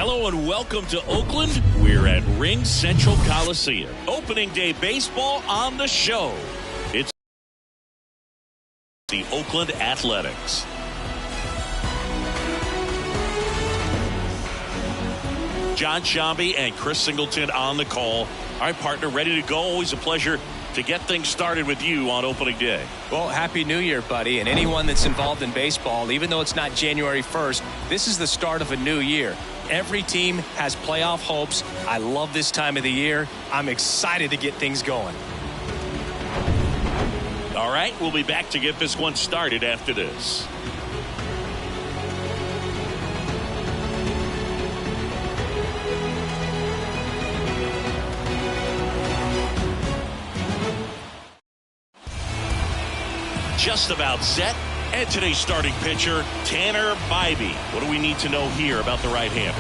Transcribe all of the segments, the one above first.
Hello and welcome to Oakland. We're at Ring Central Coliseum. Opening day baseball on the show. It's the Oakland Athletics. John Shambi and Chris Singleton on the call. All right, partner, ready to go. Always a pleasure to get things started with you on opening day. Well, Happy New Year, buddy. And anyone that's involved in baseball, even though it's not January 1st, this is the start of a new year. Every team has playoff hopes. I love this time of the year. I'm excited to get things going. All right, we'll be back to get this one started after this. Just about set. And today's starting pitcher, Tanner Bybee. What do we need to know here about the right-hander?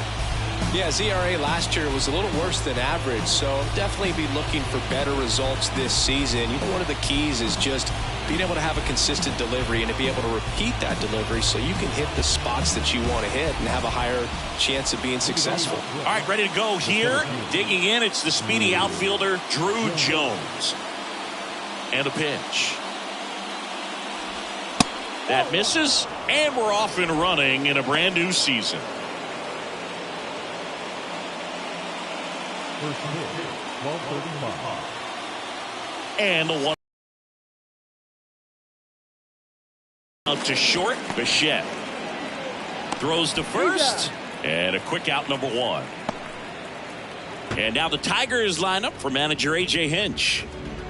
Yeah, his ERA last year was a little worse than average, so definitely be looking for better results this season. You know, one of the keys is just being able to have a consistent delivery and to be able to repeat that delivery so you can hit the spots that you want to hit and have a higher chance of being successful. All right, ready to go here. Digging in, it's the speedy outfielder, Drew Jones. And a pitch. That misses, and we're off and running in a brand new season. And the one out to short. Bichette throws to first, and a quick out, number one. And now the Tigers line up for manager A.J. Hinch.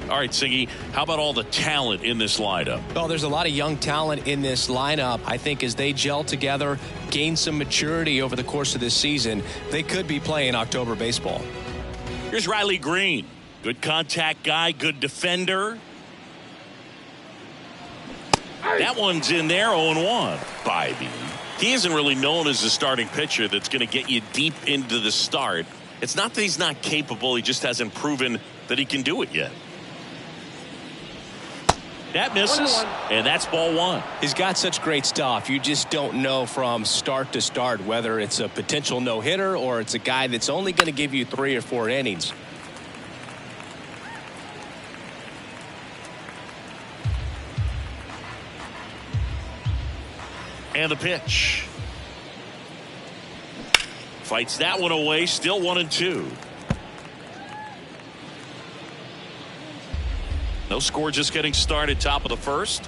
All right, Siggy, how about all the talent in this lineup? Well, there's a lot of young talent in this lineup. I think as they gel together, gain some maturity over the course of this season, they could be playing October baseball. Here's Riley Green. Good contact guy, good defender. That one's in there, 0-1. Bybee. He isn't really known as a starting pitcher that's going to get you deep into the start. It's not that he's not capable, he just hasn't proven that he can do it yet. That misses, and that's ball one. He's got such great stuff. You just don't know from start to start whether it's a potential no-hitter or it's a guy that's only going to give you 3 or 4 innings. And the pitch. Fights that one away, still 1-2. No score, just getting started, top of the first.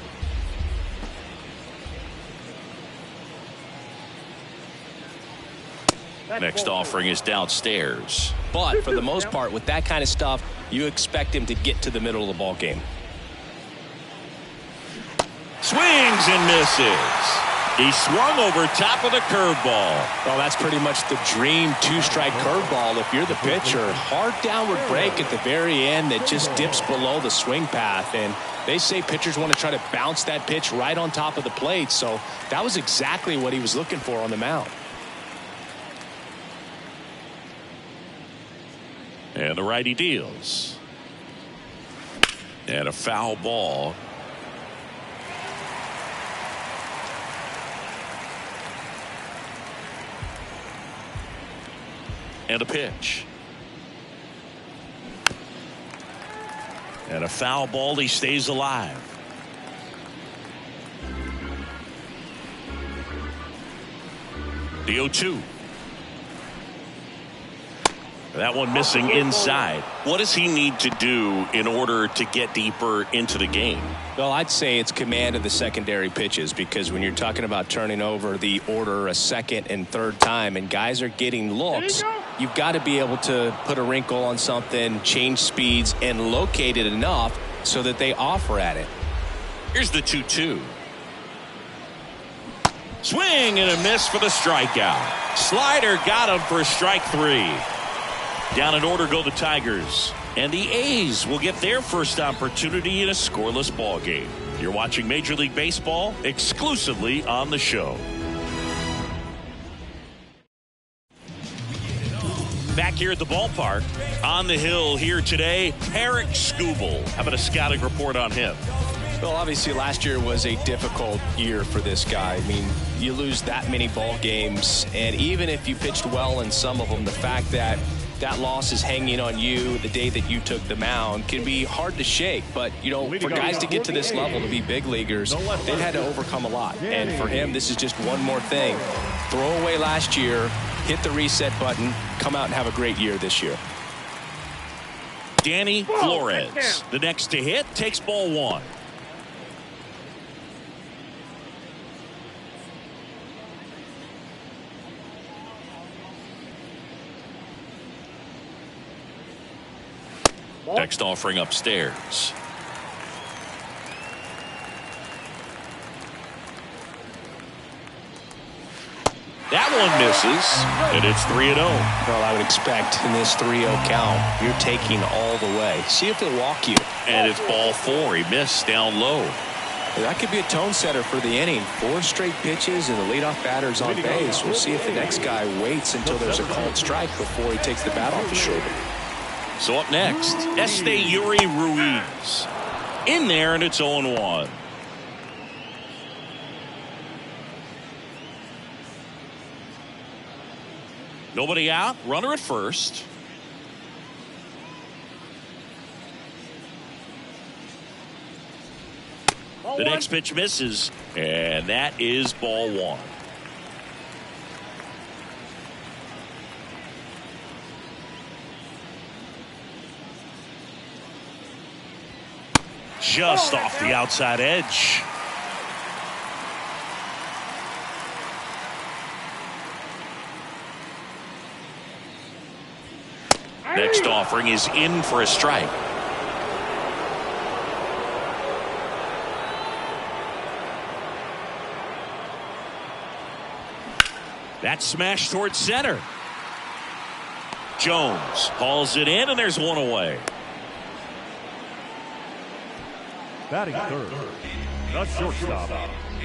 Next offering is downstairs. But for the most part, with that kind of stuff, you expect him to get to the middle of the ball game. Swings and misses. He swung over top of the curveball. Well, that's pretty much the dream two-strike curveball if you're the pitcher. Hard downward break at the very end that just dips below the swing path. And they say pitchers want to try to bounce that pitch right on top of the plate. So that was exactly what he was looking for on the mound. And the righty deals. And a foul ball. And a pitch. And a foul ball. He stays alive. The 0-2. That one missing inside. What does he need to do in order to get deeper into the game? Well, I'd say it's command of the secondary pitches, because when you're talking about turning over the order a second and third time and guys are getting looks, you've got to be able to put a wrinkle on something, change speeds, and locate it enough so that they offer at it. Here's the 2-2. Swing and a miss for the strikeout. Slider got him for strike 3. Down in order go the Tigers. And the A's will get their first opportunity in a scoreless ball game. You're watching Major League Baseball exclusively on the show. Back here at the ballpark, on the hill here today, Eric Skubal. How about a scouting report on him? Well, obviously last year was a difficult year for this guy. I mean, you lose that many ball games, and even if you pitched well in some of them, the fact that that loss is hanging on you the day that you took the mound can be hard to shake. But, you know, for guys to get to this level, to be big leaguers, they've had to overcome a lot. And for him, this is just one more thing. Throw away last year, hit the reset button, come out and have a great year this year. Danny Flores, the next to hit, takes ball one. Next offering upstairs. That one misses, and it's 3-0. Well, I would expect in this 3-0 count, you're taking all the way. See if he'll walk you. And it's ball four. He missed down low. That could be a tone setter for the inning. 4 straight pitches and the leadoff batter's on base. We'll see if the next guy waits until there's a called strike before he takes the bat off his shoulder. So up next, Year3 in there, and it's 0-1. Nobody out, runner at first. The next pitch misses, and that is ball one. Just off the outside edge. Next offering is in for a strike. That smash towards center. Jones hauls it in, and there's one away. Batting third, the shortstop.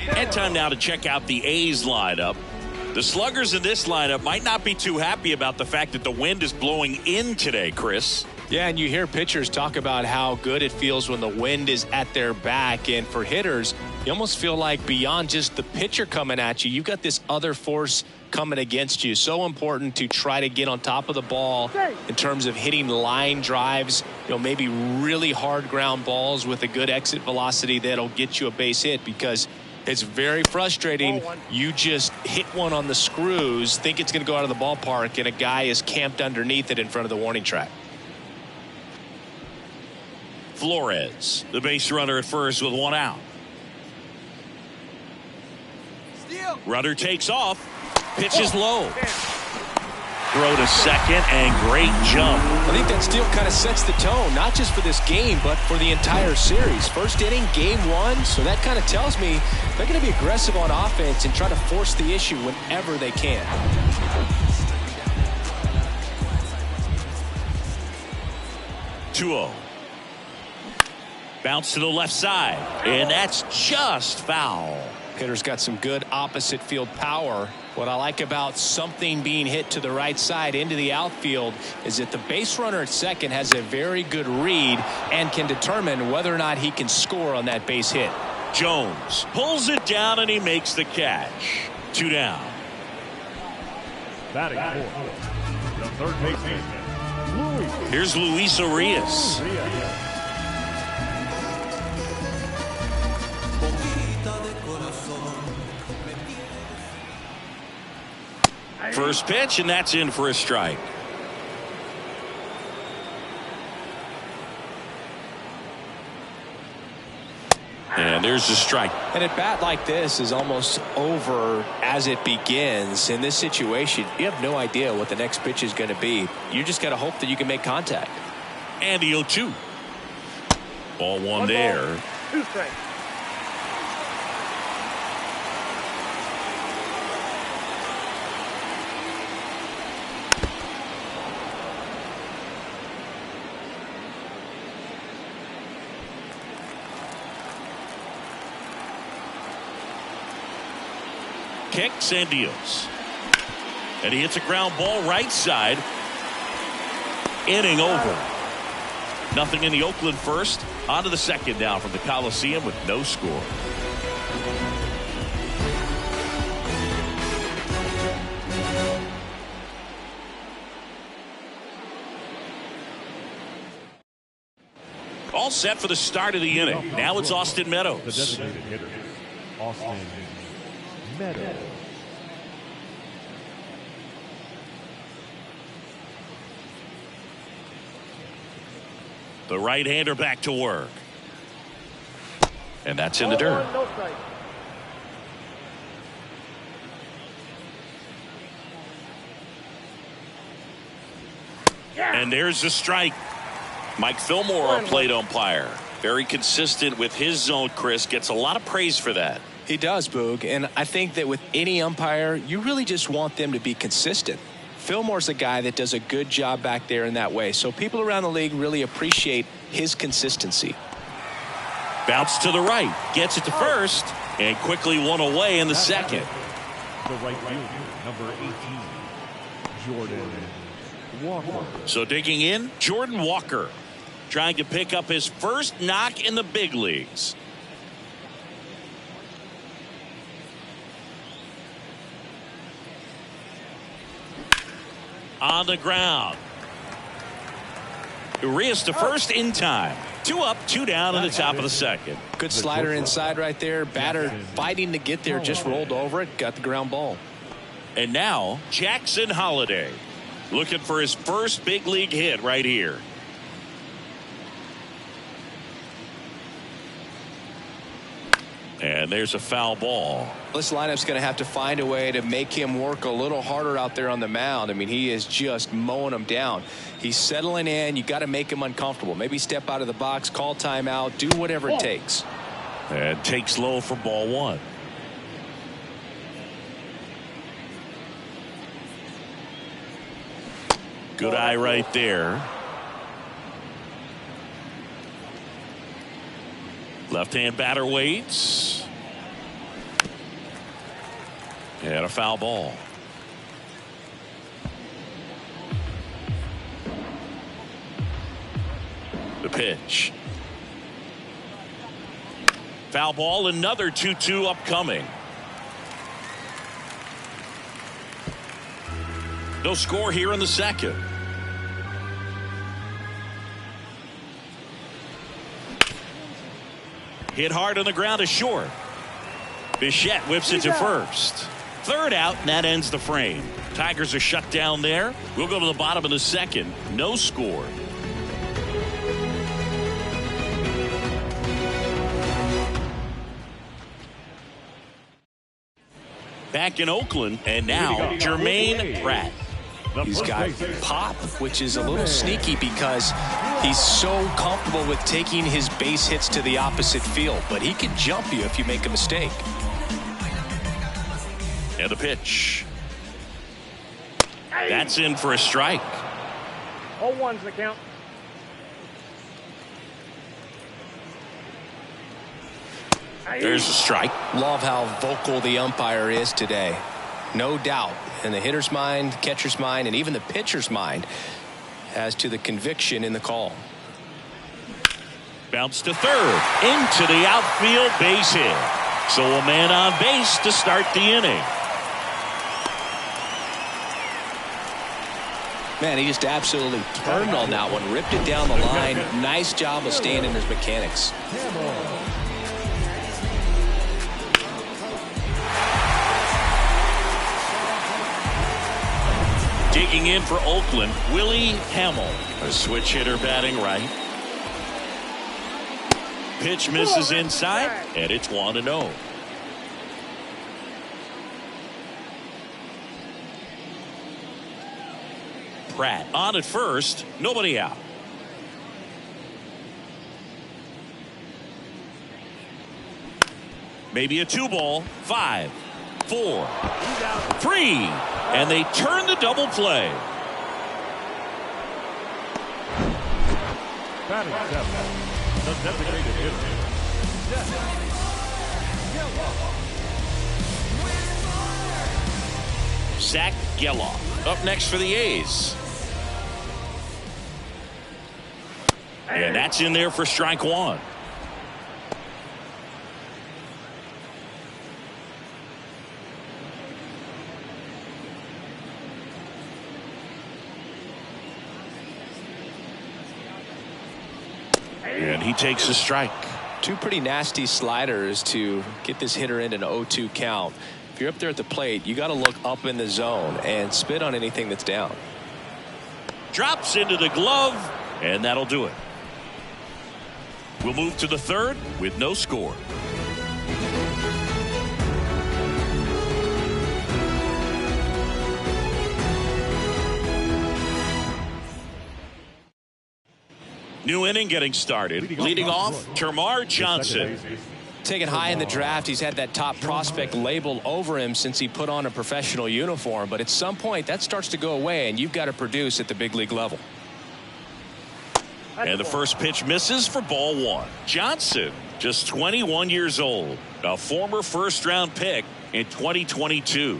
And time now to check out the A's lineup. The sluggers in this lineup might not be too happy about the fact that the wind is blowing in today, Chris. Yeah, and you hear pitchers talk about how good it feels when the wind is at their back. And for hitters, you almost feel like beyond just the pitcher coming at you, you've got this other force coming against you. So important to try to get on top of the ball in terms of hitting line drives, you know, maybe really hard ground balls with a good exit velocity that'll get you a base hit, because it's very frustrating. You just hit one on the screws, think it's going to go out of the ballpark, and a guy is camped underneath it in front of the warning track. Flores, the base runner at first with one out. Runner takes off. Pitch is low. Throw to second, and great jump. I think that steal kind of sets the tone, not just for this game, but for the entire series. First inning, game one, so that kind of tells me they're going to be aggressive on offense and try to force the issue whenever they can. Bounce to the left side, and that's just foul. Hitter's got some good opposite field power. What I like about something being hit to the right side into the outfield is that the base runner at second has a very good read and can determine whether or not he can score on that base hit. Jones pulls it down, and he makes the catch. 2 down. Batting fourth, the third baseman, Here's Luis Arias. First pitch, and that's in for a strike. And there's the strike. And a bat like this is almost over as it begins. In this situation, you have no idea what the next pitch is going to be. You just got to hope that you can make contact. And the 0-2. Ball one there. 2 strikes. Kicks and deals. And he hits a ground ball right side. Inning over. Nothing in the Oakland first. On to the second now from the Coliseum with no score. All set for the start of the inning. Now it's Austin Meadows. The designated hitter, Austin Meadows. The right-hander back to work. And that's in the dirt. And there's the strike. Mike Fillmore, our plate umpire. Very consistent with his zone, Chris. Gets a lot of praise for that. He does, Boog. And I think that with any umpire, you really just want them to be consistent. Fillmore's a guy that does a good job back there in that way. So people around the league really appreciate his consistency. Bounce to the right. Gets it to first. And quickly one away in the second. The right fielder, number 18, Jordan Walker. So digging in, Jordan Walker. Trying to pick up his first knock in the big leagues. On the ground. Urias to first in time. 2 up, 2 down in the top of the second. Good slider inside right there. Batter fighting to get there, just rolled over it, got the ground ball. And now Jackson Holliday looking for his first big league hit right here. And there's a foul ball. This lineup's going to have to find a way to make him work a little harder out there on the mound. I mean, he is just mowing him down. He's settling in. You got to make him uncomfortable. Maybe step out of the box, call timeout, do whatever it takes. And takes low for ball 1. Good eye right there. Left-hand batter waits. And a foul ball. The pitch. Foul ball, another 2-2 upcoming. No score here in the second. Hit hard on the ground to short. Bichette whips it to first. Third out, and that ends the frame. Tigers are shut down there. We'll go to the bottom of the second. No score. Back in Oakland, and now Jermaine Pratt. He's got pop, which is a little sneaky because he's so comfortable with taking his base hits to the opposite field, but he can jump you if you make a mistake. And the pitch. That's in for a strike. 0-1's the count. There's a strike. Love how vocal the umpire is today. No doubt in the hitter's mind, catcher's mind, and even the pitcher's mind as to the conviction in the call. Bounce to third. Into the outfield, base hit. So a man on base to start the inning. Man, he just absolutely turned on that one, ripped it down the line. Nice job of staying in his mechanics. Digging in for Oakland, Willie Hamill. A switch hitter batting right. Pitch misses inside, and it's 1-0. Pratt on at first, nobody out. Maybe a 2-ball, 5, 4, 3, and they turn the double play. Batting 7, the designated hitter, Zach Geloff up next for the A's. And that's in there for strike one. And he takes a strike. Two pretty nasty sliders to get this hitter in an 0-2 count. If you're up there at the plate, you got to look up in the zone and spit on anything that's down. Drops into the glove, and that'll do it. We'll move to the third with no score. New inning getting started. Leading off, Termarr Johnson. Taken high in the draft, he's had that top prospect label over him since he put on a professional uniform. But at some point, that starts to go away, and you've got to produce at the big league level. And the first pitch misses for ball one. Johnson, just 21 years old, a former first-round pick in 2022.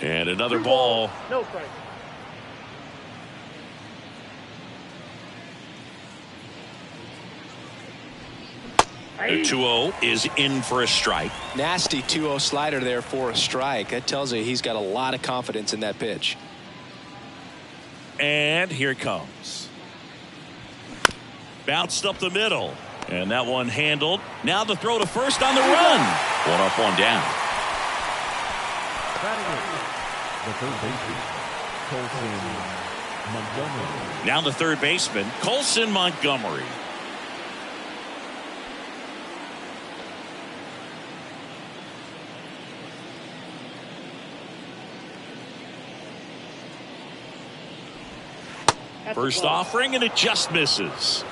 And another ball. No strike. The 2-0 is in for a strike. Nasty 2-0 slider there for a strike. That tells you he's got a lot of confidence in that pitch. And here it comes. Bounced up the middle. And that one handled. Now the throw to first on the run. One up, one down. The third baseman, Colson Montgomery. Now the third baseman, Colson Montgomery. First offering, and it just misses.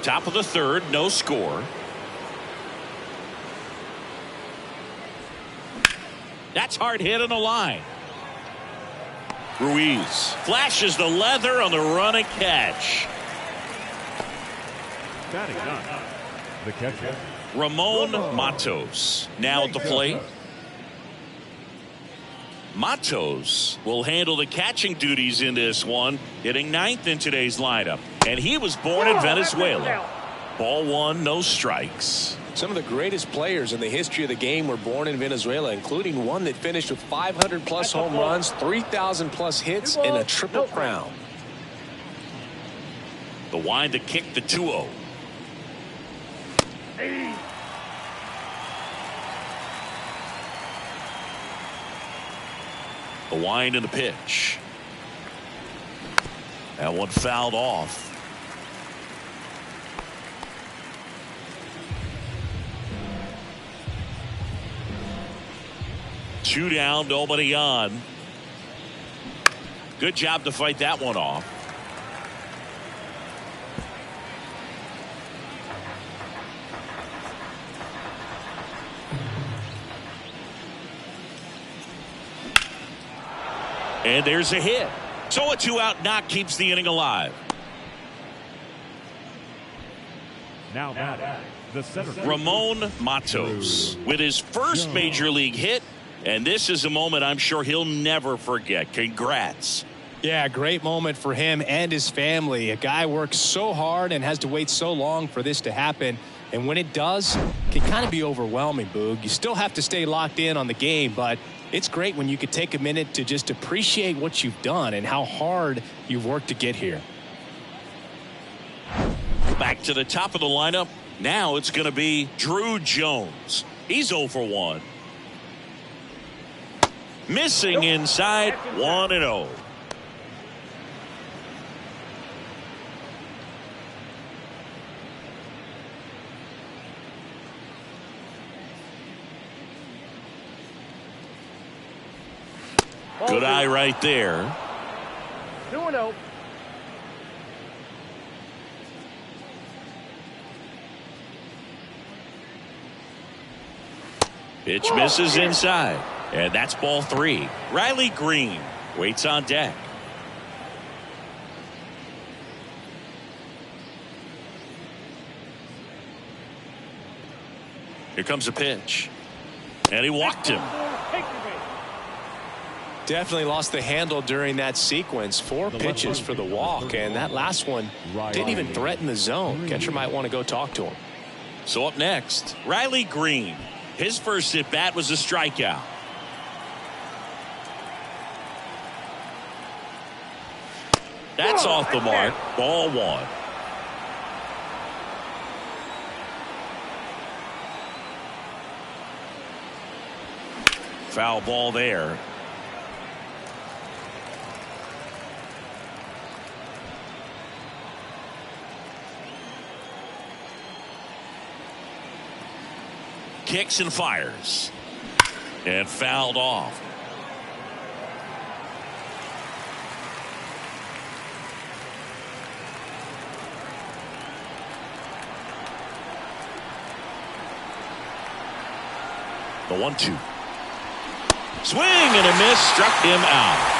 Top of the third, no score. That's hard hit on the line. Ruiz flashes the leather on the run and catch. Batting ninth, the catcher, Ramon Matos now at the plate. Matos will handle the catching duties in this one, hitting ninth in today's lineup. And he was born in Venezuela. Ball one, no strikes. Some of the greatest players in the history of the game were born in Venezuela, including one that finished with 500-plus home runs, 3,000-plus hits, and a triple crown. The wind to kick the 2-0. The wind and the pitch. That one fouled off. Two down, nobody on. Good job to fight that one off. And there's a hit. So a two-out knock keeps the inning alive. now batting, the center. Ramon Matos with his first major league hit. And this is a moment I'm sure he'll never forget. Congrats. Yeah, great moment for him and his family. A guy works so hard and has to wait so long for this to happen. And when it does, it can kind of be overwhelming, Boog. You still have to stay locked in on the game, but it's great when you could take a minute to just appreciate what you've done and how hard you've worked to get here. Back to the top of the lineup. Now it's going to be Drew Jones. He's 0 for 1. Missing inside, 1-0. Good eye right there. 2-0. Pitch misses inside. And that's ball 3. Riley Green waits on deck. Here comes a pitch. And he walked him. Definitely lost the handle during that sequence. 4 pitches for the walk, and that last one didn't even threaten the zone. Catcher might want to go talk to him. So up next, Riley Green. His first at bat was a strikeout. That's off the mark. Ball 1. Foul ball there. Kicks and fires. And fouled off. The 1-2. Swing and a miss, struck him out.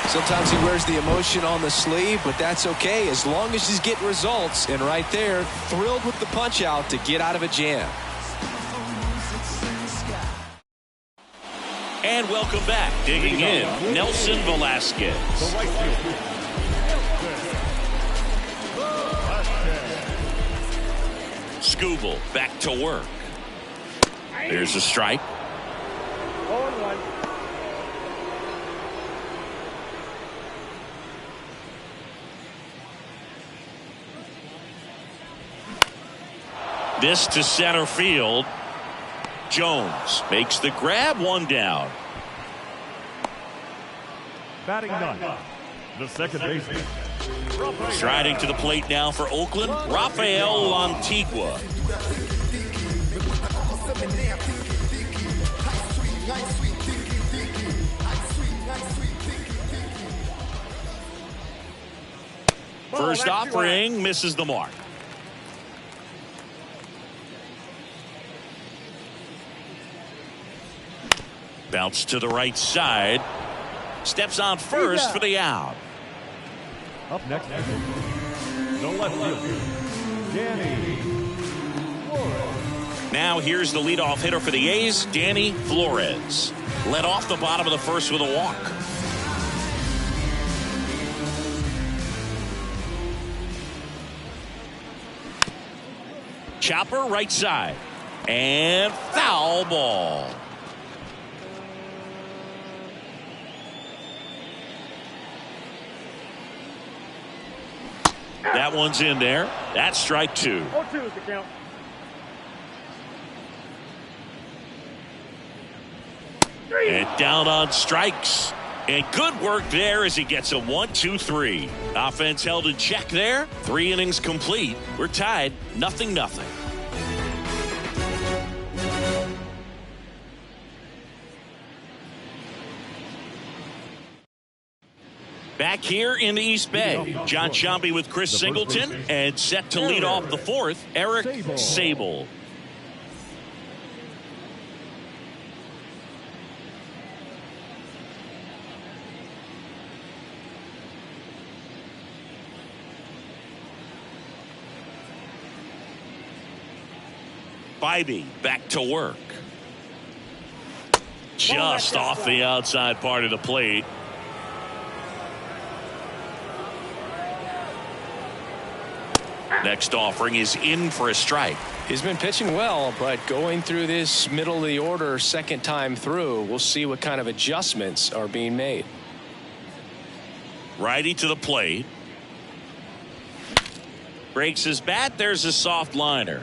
Sometimes he wears the emotion on the sleeve, but that's okay as long as he's getting results. And right there, thrilled with the punch out to get out of a jam. And welcome back. Digging in, Nelson Velasquez. Skubal back to work. There's a strike. 0-1. This to center field. Jones makes the grab, 1 down. Batting ninth, the second baseman. Striding to the plate now for Oakland, Rafael Antigua. First offering misses the mark. Bounce to the right side. Steps on first for the out. Up next, the left fielder, Danny Flores. Now here's the leadoff hitter for the A's, Danny Flores. Led off the bottom of the first with a walk. Chopper right side. And foul ball. That one's in there. That's strike 2. 0-2 is the count. And down on strikes. And good work there as he gets a 1-2-3. Offense held in check there. 3 innings complete. We're tied 0-0. Back here in the East Bay, John Sciambi with Chris Singleton, and set to lead off the 4th, Eric Sable. Bybee back to work. Just off the outside part of the plate. Next offering is in for a strike. He's been pitching well, but going through this middle of the order second time through, we'll see what kind of adjustments are being made. Righty to the plate. Breaks his bat. There's a soft liner.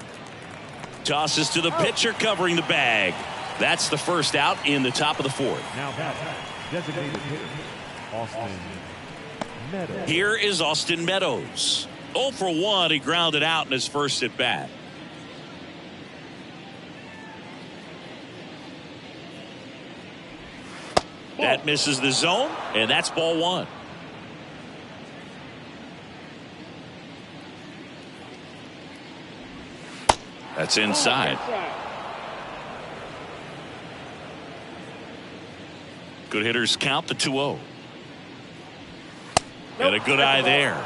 Tosses to the pitcher covering the bag. That's the first out in the top of the 4th. Now designated hitter, Austin Meadows. Here is Austin Meadows. 0 for 1. He grounded out in his first at bat. That misses the zone, and that's ball 1. That's inside. Good hitters count the 2-0. And a good eye there.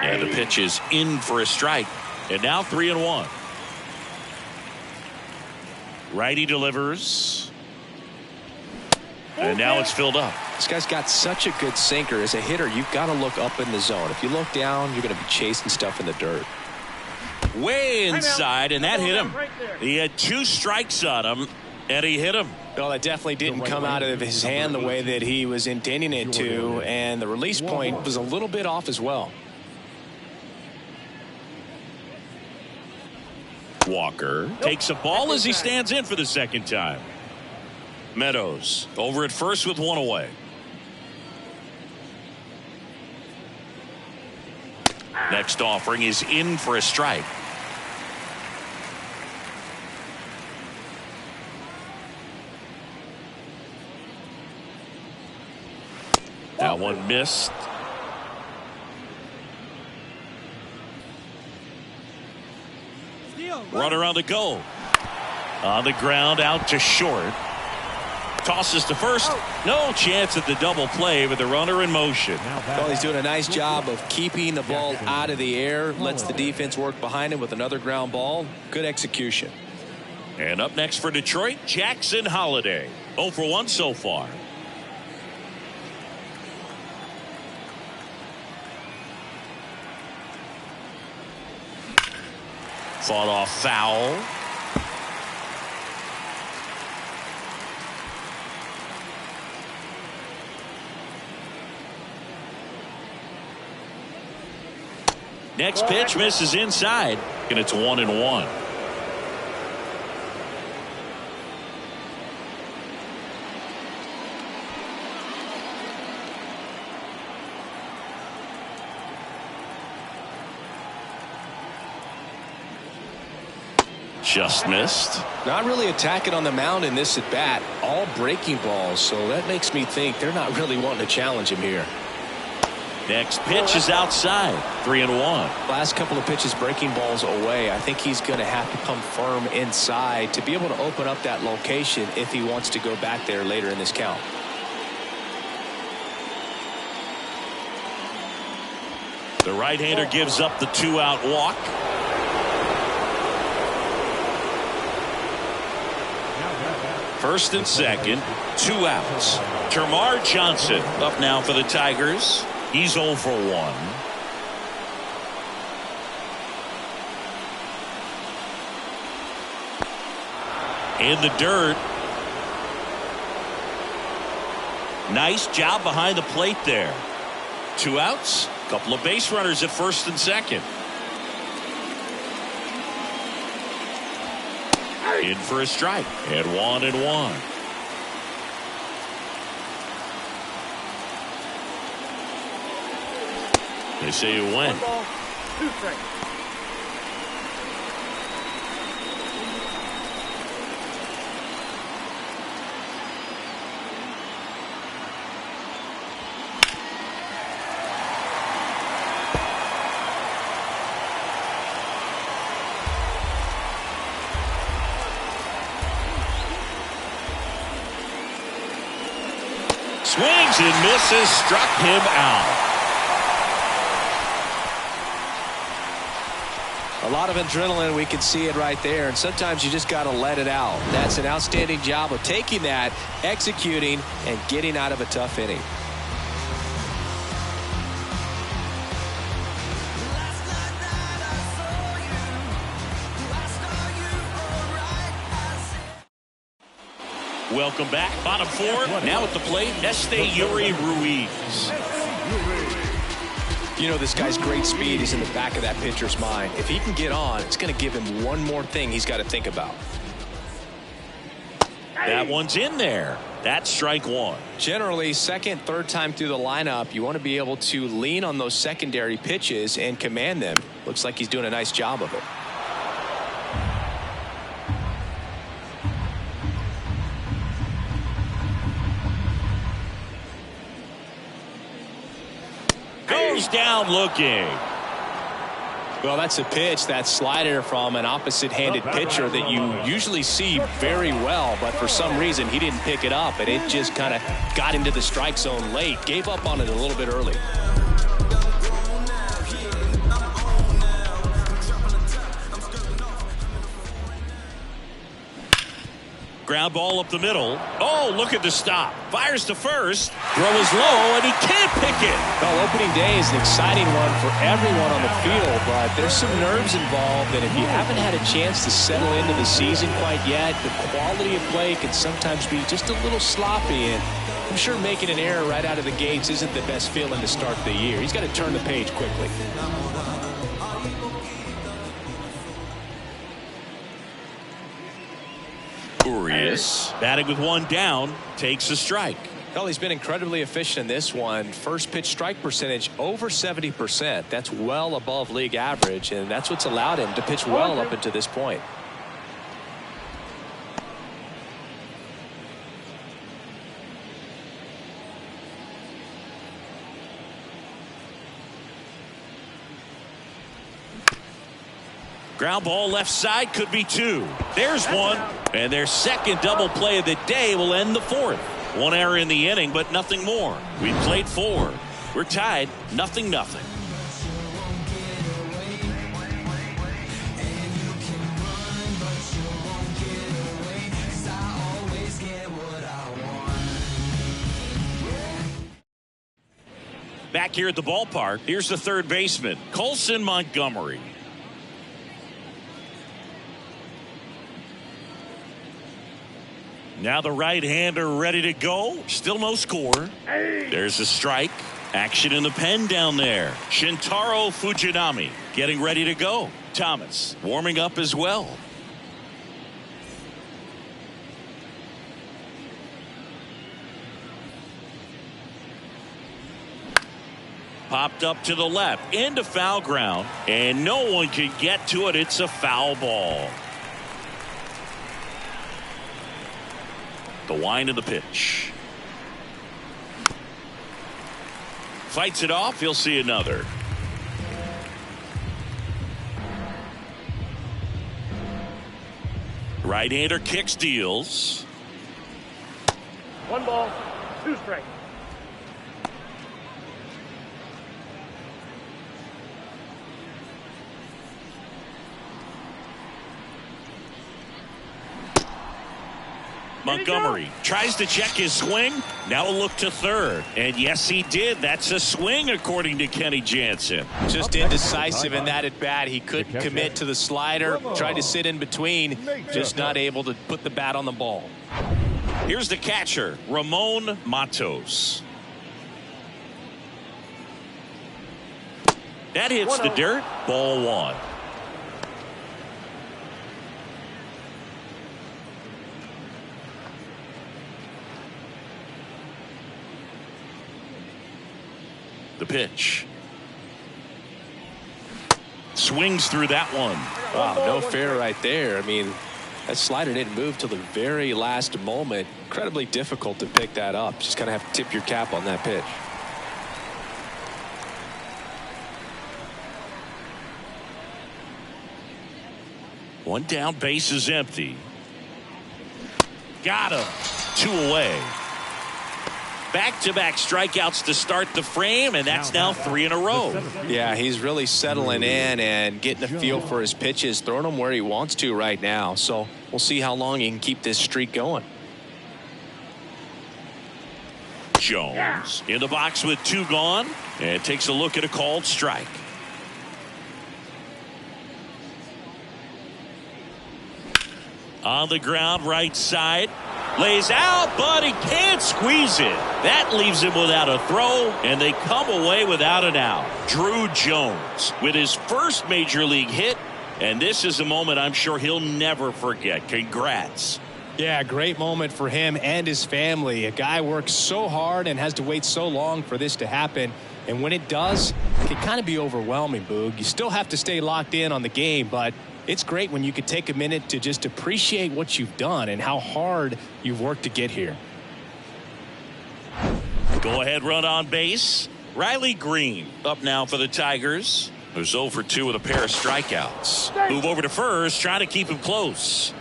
And the pitch is in for a strike. And now 3-1. Righty delivers. And now it's filled up. This guy's got such a good sinker. As a hitter, you've got to look up in the zone. If you look down, you're going to be chasing stuff in the dirt. Way inside, and that hit him. He had 2 strikes on him, and he hit him. Well, that definitely didn't come out of his hand the way that he was intending it to, and the release point was a little bit off as well. Walker takes a ball as he stands in for the second time. Meadows over at first with 1 away. Next offering is in for a strike. That one missed. Runner on the go. On the ground, out to short. Tosses to first. No chance at the double play with the runner in motion. Well, he's doing a nice job of keeping the ball out of the air. Lets the defense work behind him with another ground ball. Good execution. And up next for Detroit, Jackson Holliday. 0 for 1 so far. Fought off foul. Next pitch misses inside, and it's 1-1. Just missed. Not really attacking on the mound in this at bat. All breaking balls, so that makes me think they're not really wanting to challenge him here. Next pitch is outside. 3-1. Last couple of pitches breaking balls away. I think he's going to have to come firm inside to be able to open up that location if he wants to go back there later in this count. The right-hander gives up the 2-out walk. First and second, 2 outs. Termarr Johnson up now for the Tigers. He's 0 for 1. In the dirt. Nice job behind the plate there. 2 outs. Couple of base runners at first and second. In for a strike at 1-1. They say you win. 1 ball, 2 strikes. Swings and misses, struck him out. A lot of adrenaline, we can see it right there, and sometimes you just got to let it out. That's an outstanding job of taking that, executing, and getting out of a tough inning. Welcome back. Bottom 4. Now at the plate, Year3. You know, this guy's great speed is in the back of that pitcher's mind. If he can get on, it's going to give him one more thing he's got to think about. That one's in there. That's strike 1. Generally, second, third time through the lineup, you want to be able to lean on those secondary pitches and command them. Looks like he's doing a nice job of it. Goes down looking. Well, that's a pitch, that slider from an opposite-handed pitcher that you usually see very well, but for some reason he didn't pick it up, and it just kind of got into the strike zone late. Gave up on it a little bit early. Ground ball up the middle. Oh, look at the stop. Fires to first. Throw is low, and he can't pick it. Well, opening day is an exciting one for everyone on the field, but there's some nerves involved, and if you haven't had a chance to settle into the season quite yet, the quality of play can sometimes be just a little sloppy, and I'm sure making an error right out of the gates isn't the best feeling to start the year. He's got to turn the page quickly. Urias, batting with one down, takes a strike. Well, he's been incredibly efficient in this one. First pitch strike percentage over 70%. That's well above league average, and that's what's allowed him to pitch well up until this point. Ground ball left side, could be two. There's one. And their second double play of the day will end the fourth. One error in the inning, but nothing more. We played four. We're tied, 0-0. Back here at the ballpark, here's the third baseman, Colson Montgomery. Now the right-hander ready to go. Still no score. There's a strike. Action in the pen down there. Shintaro Fujinami getting ready to go. Thomas warming up as well. Popped up to the left into foul ground, and no one can get to it. It's a foul ball. The wind of the pitch. Fights it off. He'll see another. Right-hander kicks, deals. 1 ball, 2 strikes. Montgomery tries to check his swing. Now a look to third. And yes, he did. That's a swing, according to Kenny Jansen. Just indecisive in that at bat. He couldn't commit to the slider. Tried to sit in between. Just not able to put the bat on the ball. Here's the catcher, Ramon Matos. That hits the dirt. Ball 1. The pitch. Swings through that one. Wow, no fair right there. I mean, that slider didn't move till the very last moment. Incredibly difficult to pick that up. Just kind of have to tip your cap on that pitch. One down, base is empty. Got him. 2 away. Back-to-back strikeouts to start the frame, and that's now 3 in a row. Yeah, he's really settling in and getting a feel for his pitches, throwing them where he wants to right now. So we'll see how long he can keep this streak going. Jones in the box with 2 gone, and takes a look at a called strike. On the ground, right side. Lays out, but he can't squeeze it. That leaves him without a throw, and they come away without an out. Drew Jones with his first major league hit, and this is a moment I'm sure he'll never forget. Congrats. Yeah, great moment for him and his family. A guy works so hard and has to wait so long for this to happen. And when it does, it can kind of be overwhelming, Boog. You still have to stay locked in on the game, but it's great when you could take a minute to just appreciate what you've done and how hard you've worked to get here. Go ahead run on base. Riley Green up now for the Tigers, who's 0 for 2 with a pair of strikeouts. Move over to first, trying to keep him close.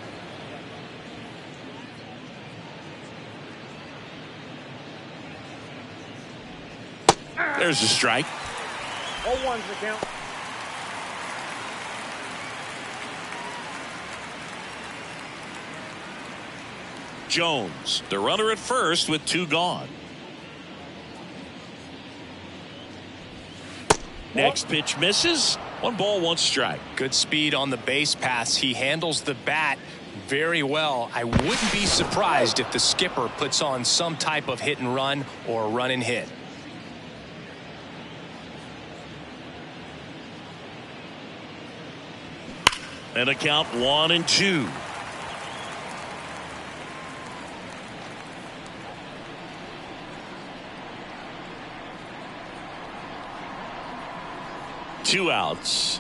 There's a strike. 0-1's the count. Jones, the runner at first with 2 gone. Next pitch misses. 1 ball, 1 strike. Good speed on the base pass. He handles the bat very well. I wouldn't be surprised if the skipper puts on some type of hit and run or run and hit. And a count 1-2. Two outs.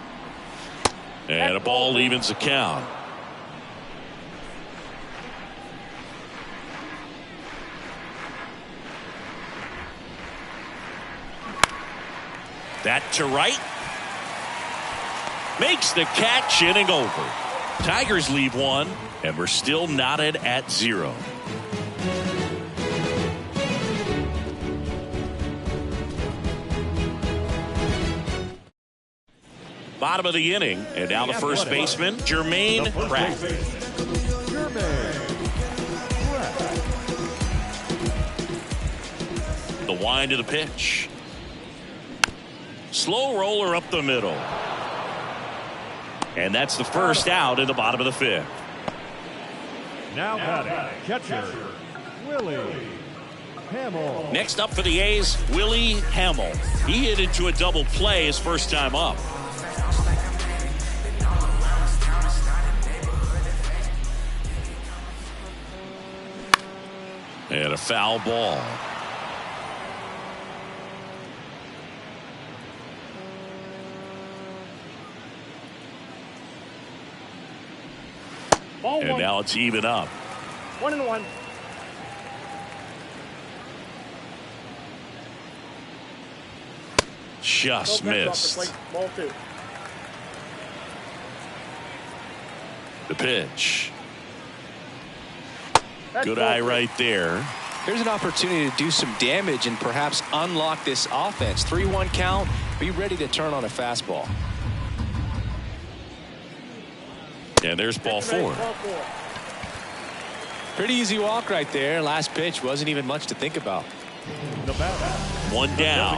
And a ball evens the count. That to right. Makes the catch, inning over. Tigers leave 1, and we're still knotted at 0. Bottom of the inning, and now the first baseman, Jermaine Pratt. The wind of the pitch. Slow roller up the middle. And that's the first out in the bottom of the 5th. Now batting, catcher, Willie Hamill. Next up for the A's, Willie Hamill. He hit into a double play his first time up. And a foul ball. And now it's even up. 1-1. Just missed. Ball 2. The pitch. Good eye right there. Here's an opportunity to do some damage and perhaps unlock this offense. 3-1 count. Be ready to turn on a fastball. And there's ball 4. Pretty easy walk right there. Last pitch wasn't even much to think about. 1 down.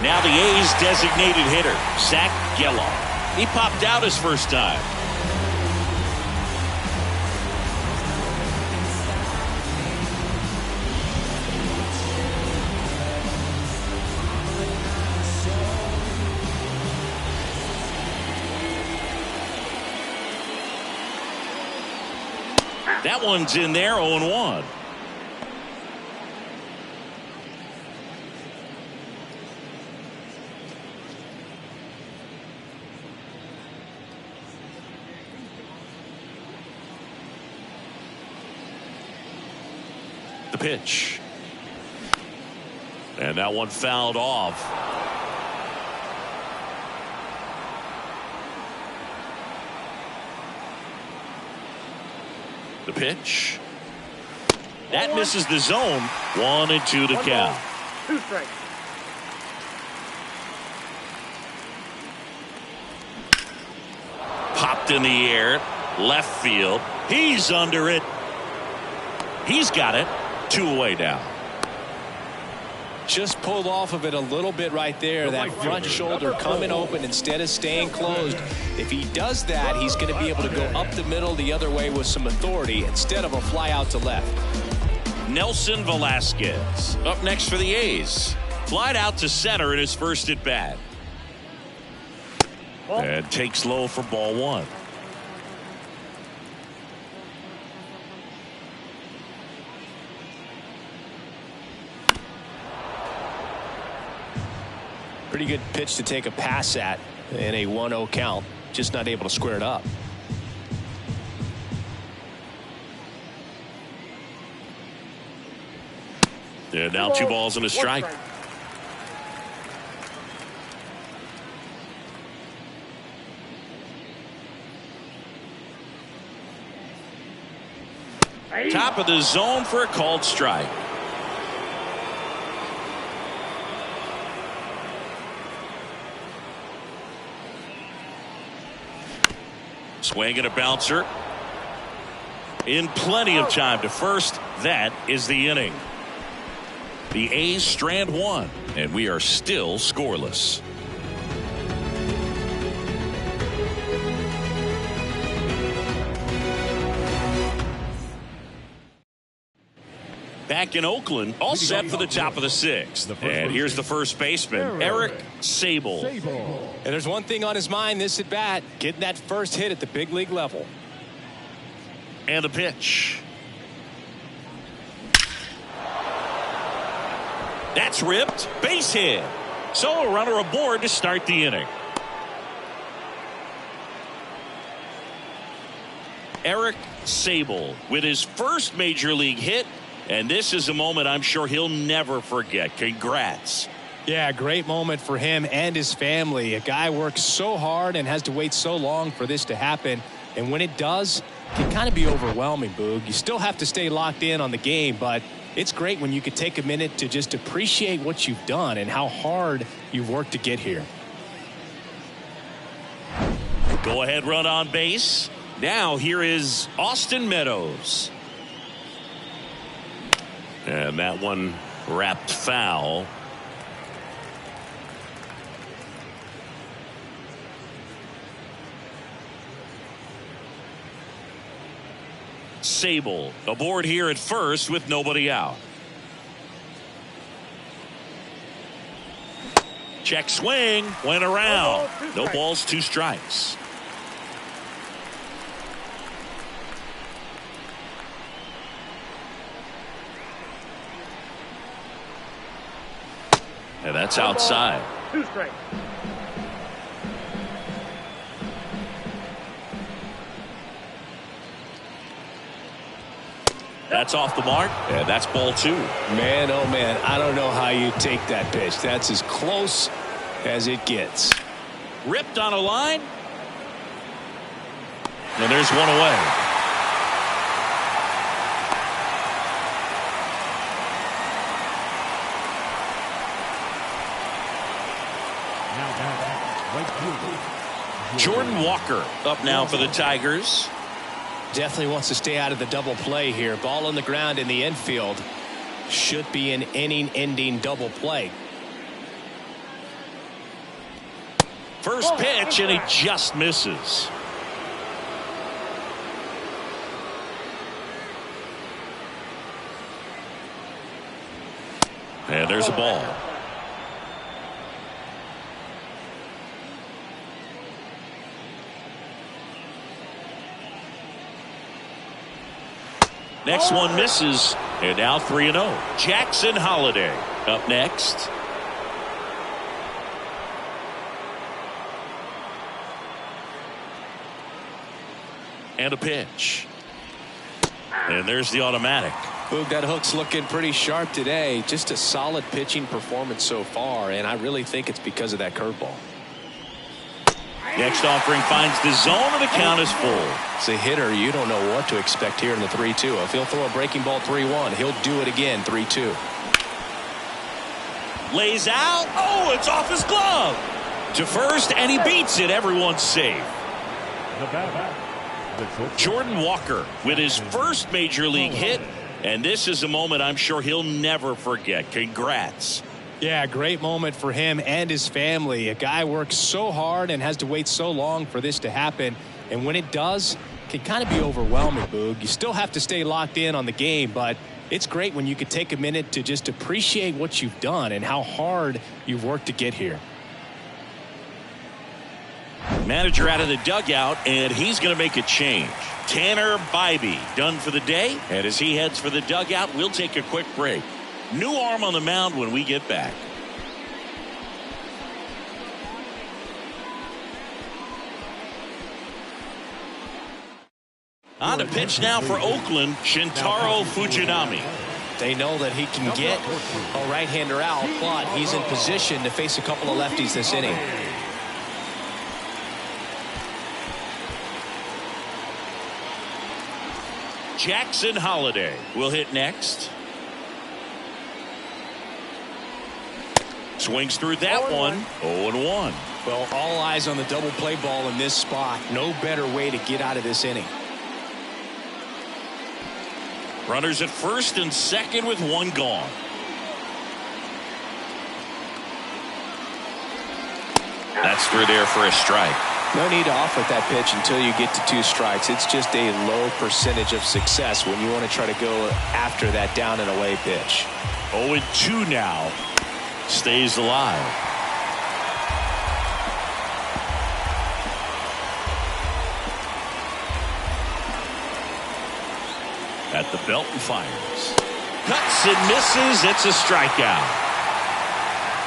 Now the A's designated hitter, Zach Geloff. He popped out his first time. That one's in there, 0-1. The pitch. And that one fouled off. The pitch. That misses the zone. 1-2 to count. 2 strikes. Popped in the air. Left field. He's under it. He's got it. 2 away now. Just pulled off of it a little bit right there. That front shoulder coming open instead of staying closed. If he does that, he's going to be able to go up the middle the other way with some authority instead of a fly out to left. Nelson Velasquez up next for the A's. Flied out to center in his first at bat. And takes low for ball 1. Pretty good pitch to take a pass at in a 1-0 count. Just not able to square it up. And now 2 balls and a strike. Top of the zone for a called strike. Swing and a bouncer. In plenty of time to first. That is the inning. The A's strand one, and we are still scoreless. Back in Oakland, all set for the top of the sixth. And here's the first baseman, Eric Sable. And there's one thing on his mind this at bat, getting that first hit at the big league level. And the pitch. That's ripped. Base hit. So a runner aboard to start the inning. Eric Sable with his first major league hit. And this is a moment I'm sure he'll never forget. Congrats. Yeah, great moment for him and his family. A guy works so hard and has to wait so long for this to happen. And when it does, it can kind of be overwhelming, Boog. You still have to stay locked in on the game, but it's great when you could take a minute to just appreciate what you've done and how hard you've worked to get here. Go ahead run on base. Now here is Austin Meadows. And that one wrapped foul. Sable aboard here at first with nobody out. Check swing, went around. No balls, 2 strikes. And that's outside. 2 strikes. That's off the mark, and that's ball 2. Man, oh man, I don't know how you take that pitch. That's as close as it gets. Ripped on a line. And there's one away. Jordan Walker up now for the Tigers. Definitely wants to stay out of the double play here. Ball on the ground in the infield. Should be an inning-ending double play. First pitch, and he just misses. And there's a ball. Next one misses, and now 3-0. Jackson Holliday up next. And a pitch. And there's the automatic. Boog, that hook's looking pretty sharp today. Just a solid pitching performance so far, and I really think it's because of that curveball. Next offering finds the zone, and the count is full. As a hitter, you don't know what to expect here in the 3-2. If he'll throw a breaking ball 3-1, he'll do it again 3-2. Lays out. Oh, it's off his glove. To first, and he beats it. Everyone's safe. Jordan Walker with his first major league hit, and this is a moment I'm sure he'll never forget. Congrats. Yeah, great moment for him and his family. A guy works so hard and has to wait so long for this to happen. And when it does, it can kind of be overwhelming, Boog. You still have to stay locked in on the game, but it's great when you could take a minute to just appreciate what you've done and how hard you've worked to get here. Manager out of the dugout, and he's going to make a change. Tanner Bybee done for the day, and as he heads for the dugout, we'll take a quick break. New arm on the mound when we get back. On the pitch now for Oakland, Shintaro Fujinami. They know that he can get a right-hander out, but he's in position to face a couple of lefties this inning. Jackson Holliday will hit next. Swings through that one. 0-1. Well, all eyes on the double play ball in this spot. No better way to get out of this inning. Runners at first and second with one gone. That's through there for a strike. No need to offer that pitch until you get to 2 strikes. It's just a low percentage of success when you want to try to go after that down and away pitch. 0-2 now. Stays alive. At the belt and fires. Cuts and misses. It's a strikeout.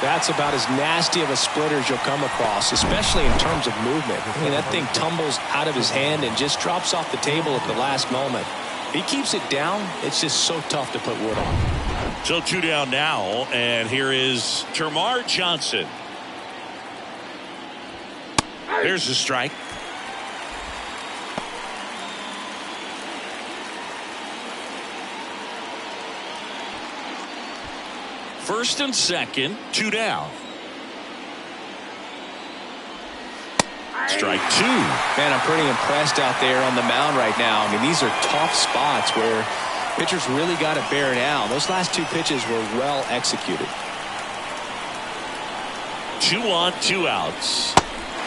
That's about as nasty of a splitter as you'll come across, especially in terms of movement. I mean, that thing tumbles out of his hand and just drops off the table at the last moment. If he keeps it down, it's just so tough to put wood on. So 2 down now, and here is Termarr Johnson. There's the strike. First and second, 2 down. Strike 2. Man, I'm pretty impressed out there on the mound right now. I mean, these are tough spots where pitchers really got to bear down. Those last 2 pitches were well executed. 2 on, 2 outs.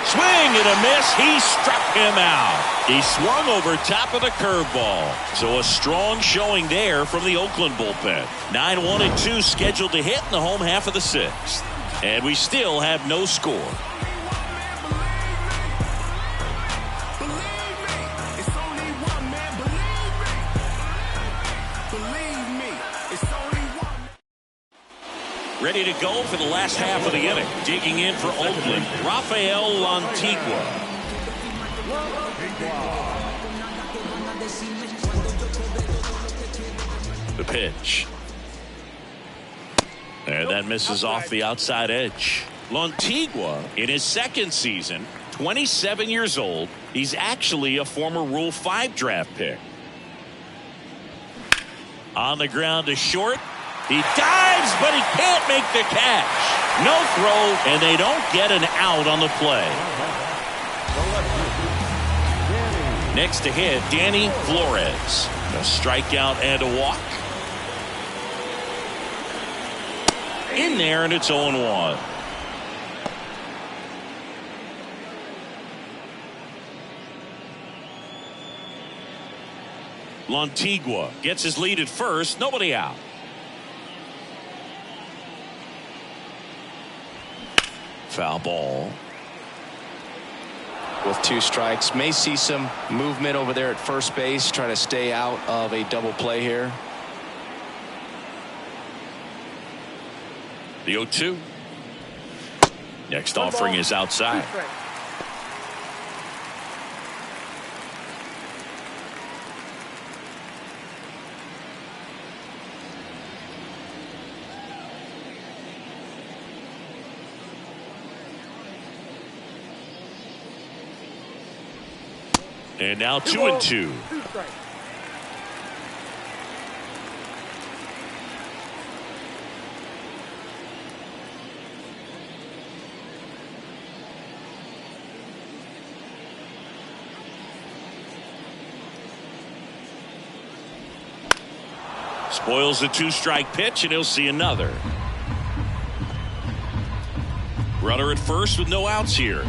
Swing and a miss. He struck him out. He swung over top of the curveball. So a strong showing there from the Oakland bullpen. 9-1-2 scheduled to hit in the home half of the 6th. And we still have no score. Ready to go for the last half of the inning. Digging in for Oakland, Rafael Lantigua. The pitch. And that misses off the outside edge. Lantigua, in his 2nd season, 27 years old. He's actually a former Rule 5 draft pick. On the ground to short. He dives, but he can't make the catch. No throw, and they don't get an out on the play. Next to hit, Danny Flores. A strikeout and a walk. In there, and it's 0-1. Lantigua gets his lead at first. Nobody out. Foul ball. With 2 strikes, may see some movement over there at first base, try to stay out of a double play here. The 0-2. Next offering is outside. And now 2-2. Spoils the 2-strike pitch, and he'll see another. Runner at first with no outs here.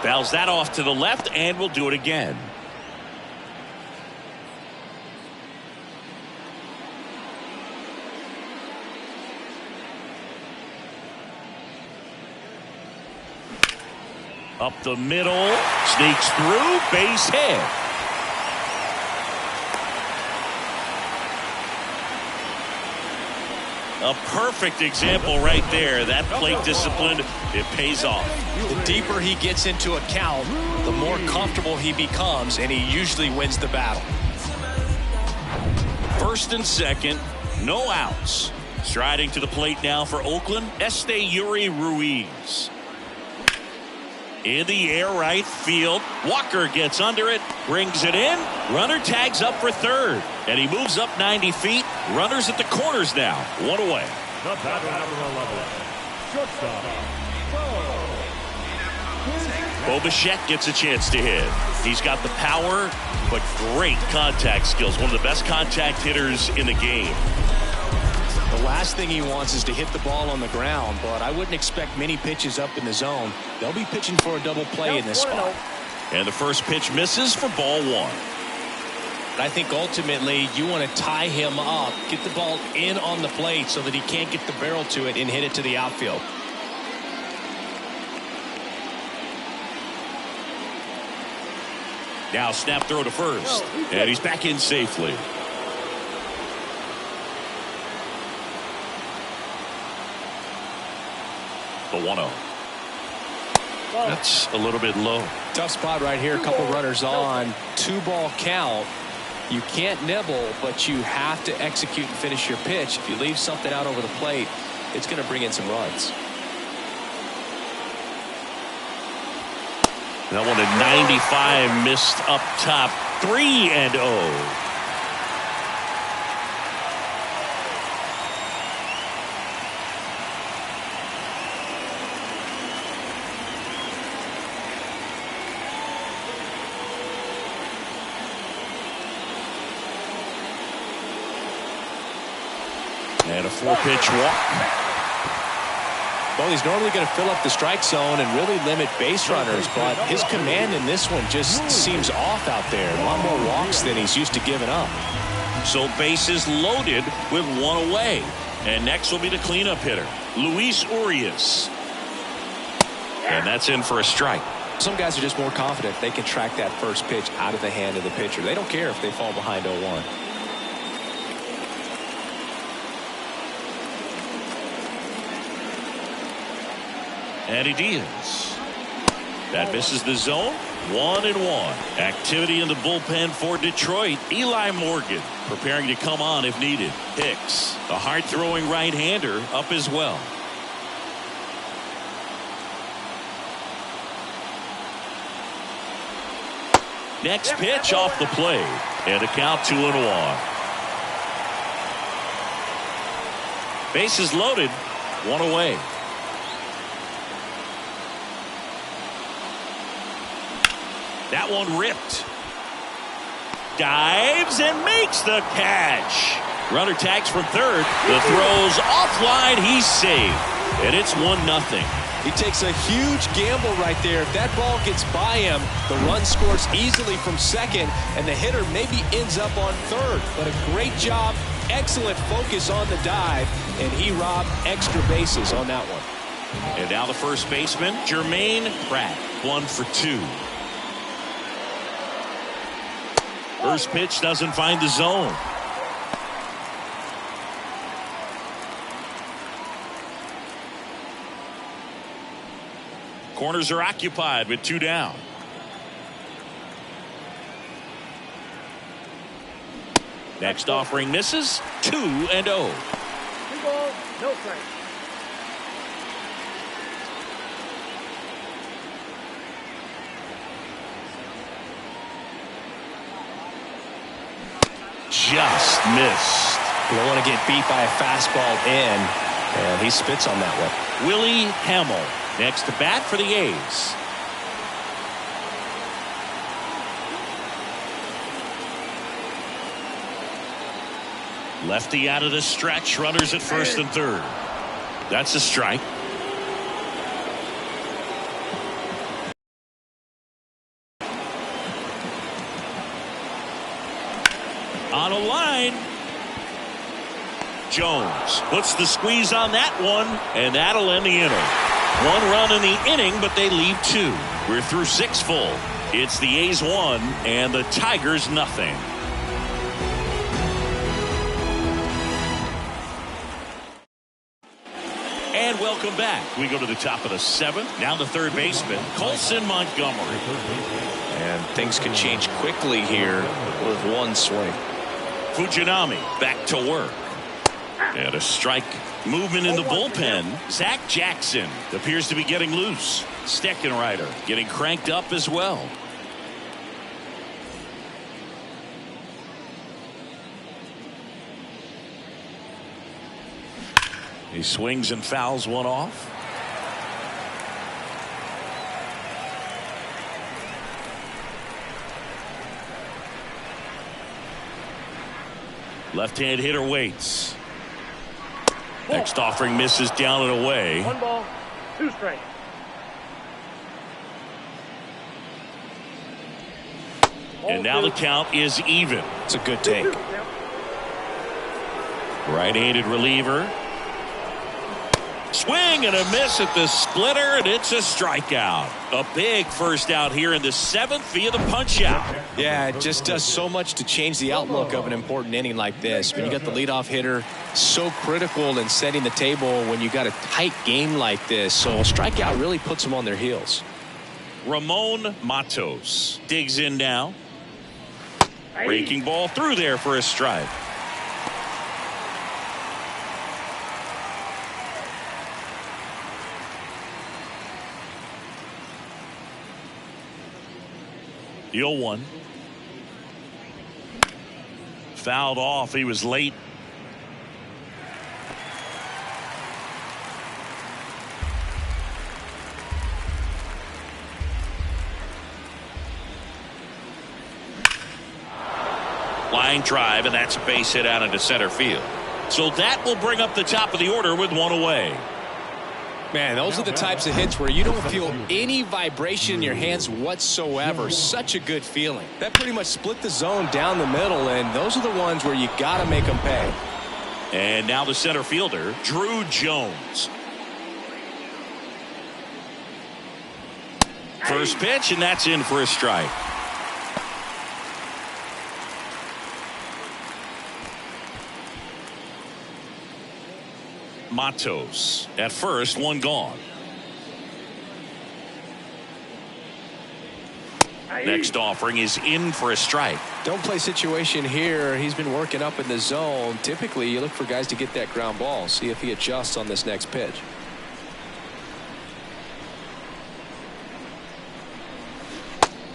Fouls that off to the left, and will do it again. Up the middle, sneaks through, base hit. A perfect example right there. That plate discipline, it pays off. The deeper he gets into a count, the more comfortable he becomes, and he usually wins the battle. First and second, no outs. Striding to the plate now for Oakland, Year3. In the air, right field. Walker gets under it, brings it in. Runner tags up for third, and he moves up 90 feet. Runners at the corners now. 1 away. The batter, number 11, shortstop. Bichette gets a chance to hit. He's got the power, but great contact skills. One of the best contact hitters in the game. The last thing he wants is to hit the ball on the ground, but I wouldn't expect many pitches up in the zone. They'll be pitching for a double play in this spot. And the first pitch misses for ball one. I think ultimately you want to tie him up, get the ball in on the plate so that he can't get the barrel to it and hit it to the outfield. Now snap throw to first, and he's back in safely. The 1-0. That's a little bit low. Tough spot right here. A couple runners on. 2-ball count. You can't nibble, but you have to execute and finish your pitch. If you leave something out over the plate, it's going to bring in some runs. That one at 95, missed up top. 3-0. And a 4-pitch walk. Well, he's normally going to fill up the strike zone and really limit base runners, but his command in this one just seems off out there. A lot more walks than he's used to giving up. So bases loaded with one away. And next will be the cleanup hitter, Luis Urias. And that's in for a strike. Some guys are just more confident they can track that first pitch out of the hand of the pitcher. They don't care if they fall behind 0-1. Andy Diaz. That misses the zone. 1-1. Activity in the bullpen for Detroit. Eli Morgan preparing to come on if needed. Hicks, a hard-throwing right-hander, up as well. Next pitch off the plate. And a count 2-1. Bases loaded. One away. That one ripped. Dives and makes the catch. Runner tags from third. The throw's offline. He's safe. And it's 1-0. He takes a huge gamble right there. If that ball gets by him, the run scores easily from second, and the hitter maybe ends up on third. But a great job, excellent focus on the dive, and he robbed extra bases on that one. And now the first baseman, Jermaine Pratt, 1 for 2. First pitch doesn't find the zone. Corners are occupied with 2 down. Next offering misses. 2-0. 2 balls, no strike. Just missed. You don't want to get beat by a fastball in, and he spits on that one. Willie Hamill next to bat for the A's. Lefty out of the stretch. Runners at first and third. That's a strike. On a line. Jones puts the squeeze on that one, and that'll end the inning. 1 run in the inning, but they leave 2. We're through 6 full. It's the A's 1 and the Tigers nothing. And welcome back. We go to the top of the 7th. Now the third baseman, Colson Montgomery. And things could change quickly here with 1 swing. Fujinami back to work. And a strike. Movement in the bullpen. Zach Jackson appears to be getting loose. Steckenrider getting cranked up as well. He swings and fouls one off. Left-hand hitter waits. Next offering misses down and away. 1 ball, 2 strikes. And now the count is even. It's a good take. Right-handed reliever. Swing and a miss at the splitter, and it's a strikeout. A big first out here in the 7th via the punch out. Yeah, it just does so much to change the outlook of an important inning like this. When you got the leadoff hitter, so critical in setting the table when you got a tight game like this. So a strikeout really puts them on their heels. Ramon Matos digs in now. Breaking ball through there for a strike. The 0-1. Fouled off. He was late. Line drive, and that's a base hit out into center field. So that will bring up the top of the order with 1 away. Man, those are the types of hits where you don't feel any vibration in your hands whatsoever. Such a good feeling. That pretty much split the zone down the middle, and those are the ones where you got to make them pay. And now the center fielder, Drew Jones. First pitch, and that's in for a strike. Matos at first, 1 gone. Next offering is in for a strike. Don't play situation here. He's been working up in the zone. Typically, you look for guys to get that ground ball. See if he adjusts on this next pitch.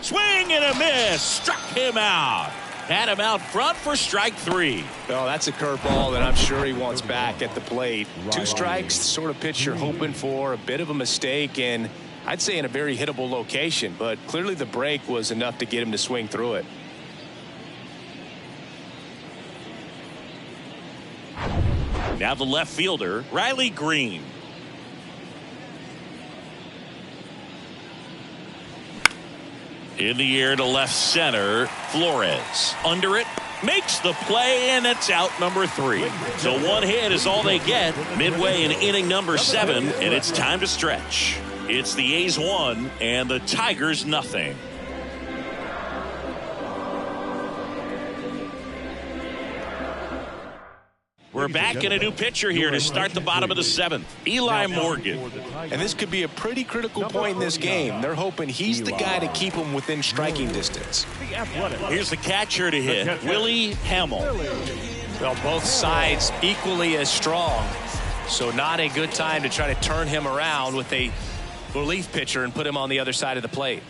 Swing and a miss. Struck him out. Had him out front for strike 3. Oh, that's a curveball that I'm sure he wants back at the plate. 2 strikes, the sort of pitch you're hoping for. A bit of a mistake, and I'd say in a very hittable location, but clearly the break was enough to get him to swing through it. Now the left fielder, Riley Green. In the air to left center, Flores. Under it, makes the play, and it's out number 3. So 1 hit is all they get midway in inning number 7, and it's time to stretch. It's the A's 1 and the Tigers nothing. We're back in a new pitcher here to start the bottom of the 7th. Eli Morgan. And this could be a pretty critical point in this game. They're hoping he's the guy to keep them within striking distance. Here's the catcher to hit, Willie Hamill. Well, both sides equally as strong. So not a good time to try to turn him around with a relief pitcher and put him on the other side of the plate.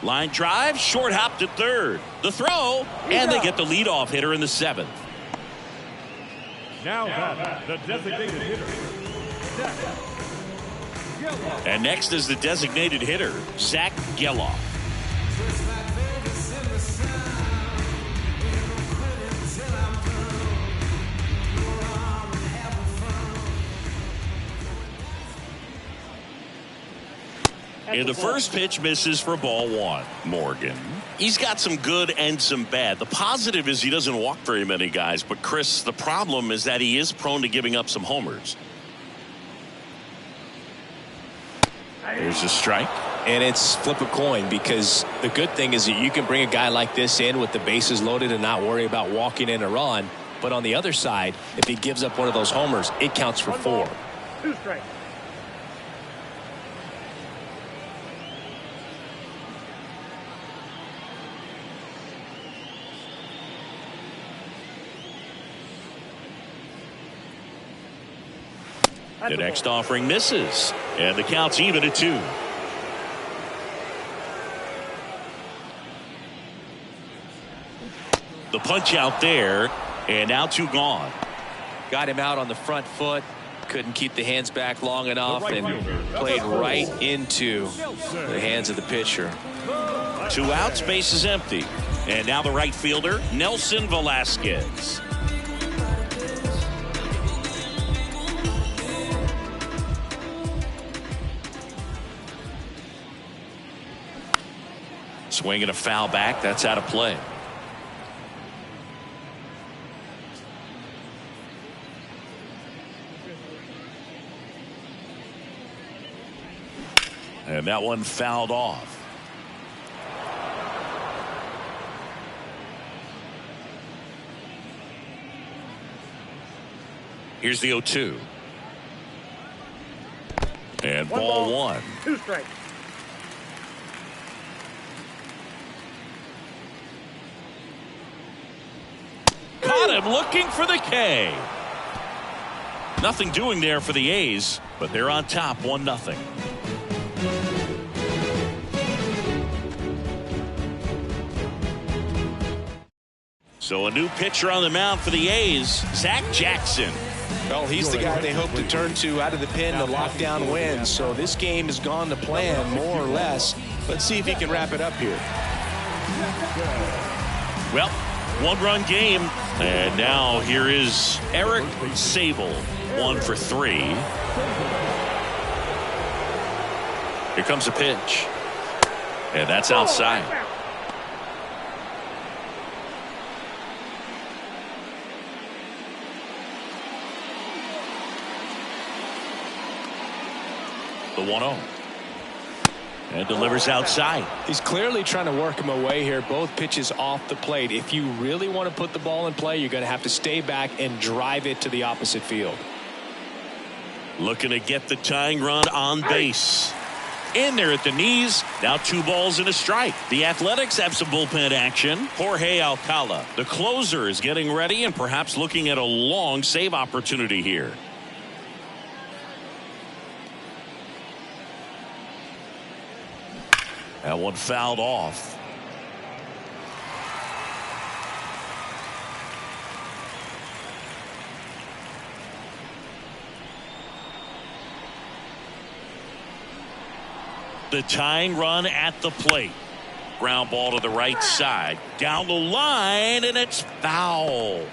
Line drive, short hop to third. The throw, and they get the leadoff hitter in the 7th. Now the designated hitter. And next is the designated hitter, Zach Geloff. And the first pitch misses for ball 1. Morgan. He's got some good and some bad. The positive is he doesn't walk very many guys. But, Chris, the problem is that he is prone to giving up some homers. There's a strike. And it's flip a coin, because the good thing is that you can bring a guy like this in with the bases loaded and not worry about walking in a run. But on the other side, if he gives up one of those homers, it counts for 4. 2 strikes. The next offering misses, and the count's even at 2. The punch out there, and now 2 gone. Got him out on the front foot, couldn't keep the hands back long enough, and played right into the hands of the pitcher. 2 outs, base is empty. And now the right fielder, Nelson Velasquez. Swinging a foul back. That's out of play. And that one fouled off. Here's the 0-2. And ball one. 2 strikes. Caught him looking for the K. Nothing doing there for the A's, but they're on top 1-0. So a new pitcher on the mound for the A's, Zach Jackson. Well, he's the guy they hope to turn to out of the pen to lock down wins. So this game has gone to plan, more or less. Let's see if he can wrap it up here. Well, 1-run game. And now here is Eric Sable, 1 for 3. Here comes a pitch. And that's outside. The 1-0. And delivers outside. He's clearly trying to work him away here. Both pitches off the plate. If you really want to put the ball in play, you're going to have to stay back and drive it to the opposite field. Looking to get the tying run on base. In there at the knees. Now 2 balls and a strike. The Athletics have some bullpen action. Jorge Alcala, the closer, is getting ready and perhaps looking at a long save opportunity here. That one fouled off. The tying run at the plate. Ground ball to the right side. Down the line, and it's foul.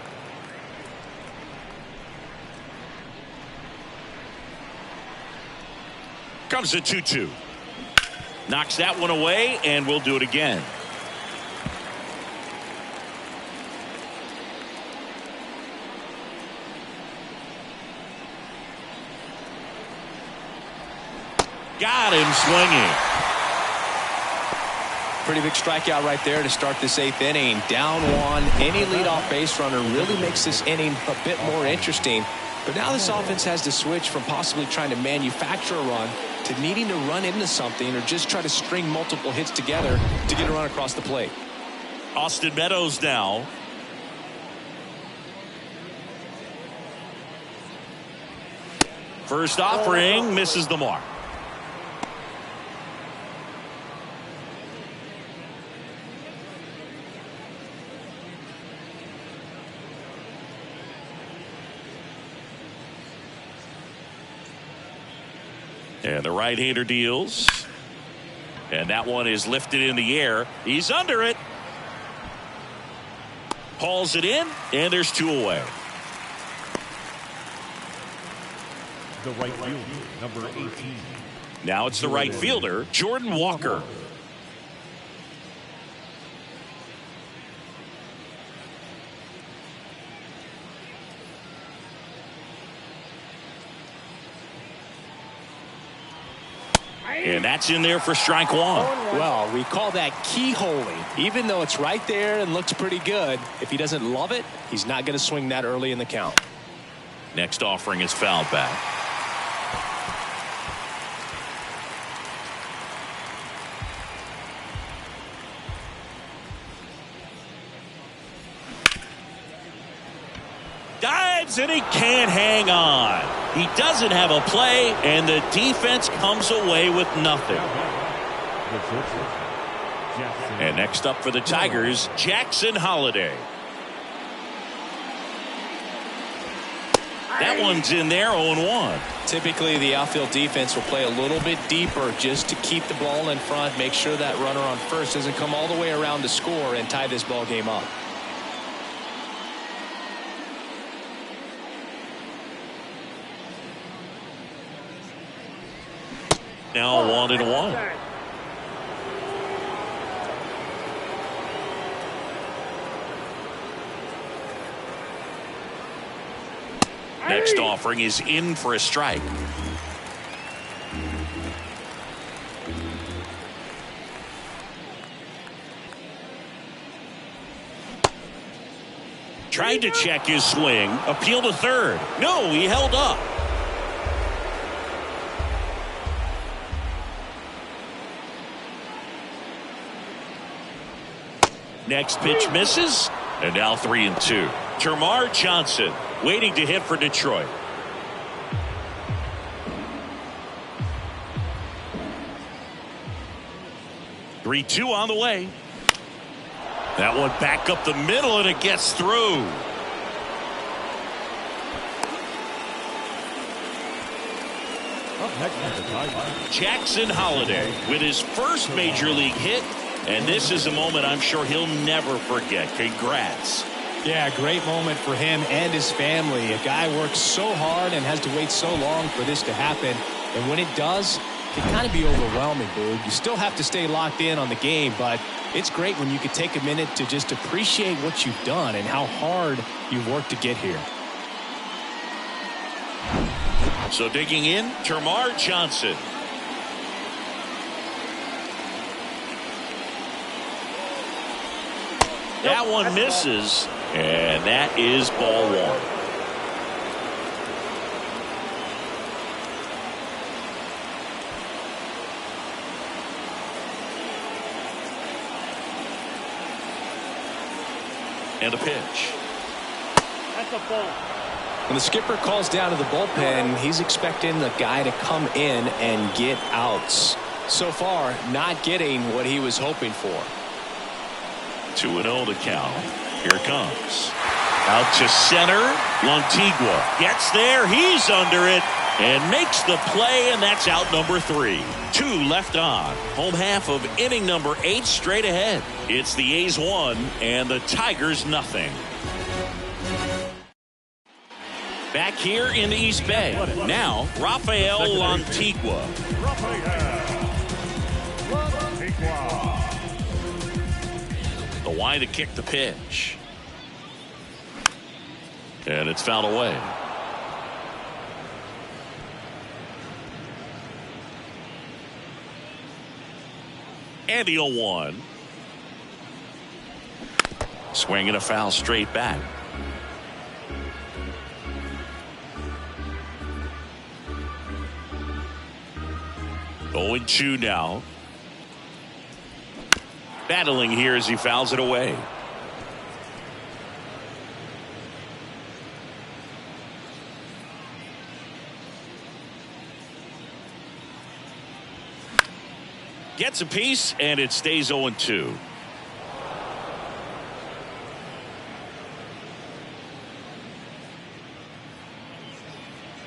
Comes the 2-2. Knocks that one away, and we'll do it again. Got him swinging. Pretty big strikeout right there to start this 8th inning. Down 1. Any leadoff base runner really makes this inning a bit more interesting. But now this offense has to switch from possibly trying to manufacture a run to needing to run into something or just try to string multiple hits together to get a run across the plate. Austin Meadows now. First offering misses the mark. And the right-hander deals. And that one is lifted in the air. He's under it. Hauls it in, and there's 2 away. The right fielder, number 18. Now it's the right fielder, Jordan Walker. And that's in there for strike 1. Well, we call that keyholing. Even though it's right there and looks pretty good, if he doesn't love it, he's not going to swing that early in the count. Next offering is fouled back. Dives and he can't hang on. He doesn't have a play, and the defense comes away with nothing. And next up for the Tigers, Jackson Holliday. That one's in there, 0-1. Typically, the outfield defense will play a little bit deeper just to keep the ball in front, make sure that runner on first doesn't come all the way around to score and tie this ball game up. Now 1-1. Next offering is in for a strike. Tried to check his swing. Appeal to third. No, he held up. Next pitch misses. And now 3-2. Termarr Johnson waiting to hit for Detroit. Three-two on the way. That one back up the middle, and it gets through. Jackson Holliday with his first major league hit, and this is a moment I'm sure he'll never forget. Congrats. Yeah, great moment for him and his family. A guy works so hard and has to wait so long for this to happen. And when it does, it can kind of be overwhelming, Boog. You still have to stay locked in on the game, but it's great when you can take a minute to just appreciate what you've done and how hard you've worked to get here. So digging in, Termarr Johnson. That one misses, and that is ball one. And a pitch. That's a ball. When the skipper calls down to the bullpen, he's expecting the guy to come in and get outs. So far, not getting what he was hoping for. 2-0 to count. Here it comes. Out to center. Lantigua gets there. He's under it and makes the play, and that's out number 3. 2 left on. Home half of inning number 8 straight ahead. It's the A's 1 and the Tigers nothing. Back here in the East Bay. Now, Rafael Lantigua. The wide to kick the pitch. And it's fouled away. And the 0-1. Swinging a foul straight back. 0-2 now. Battling here as he fouls it away. Gets a piece, and it stays 0-2.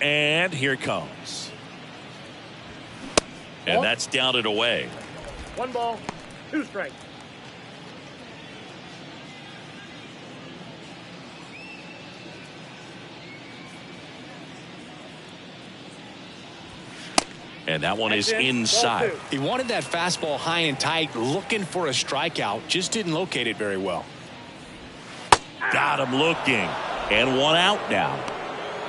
And here it comes. And that's down and away. 1 ball, 2 strikes. And that one is inside. He wanted that fastball high and tight, looking for a strikeout. Just didn't locate it very well. Got him looking. And 1 out now.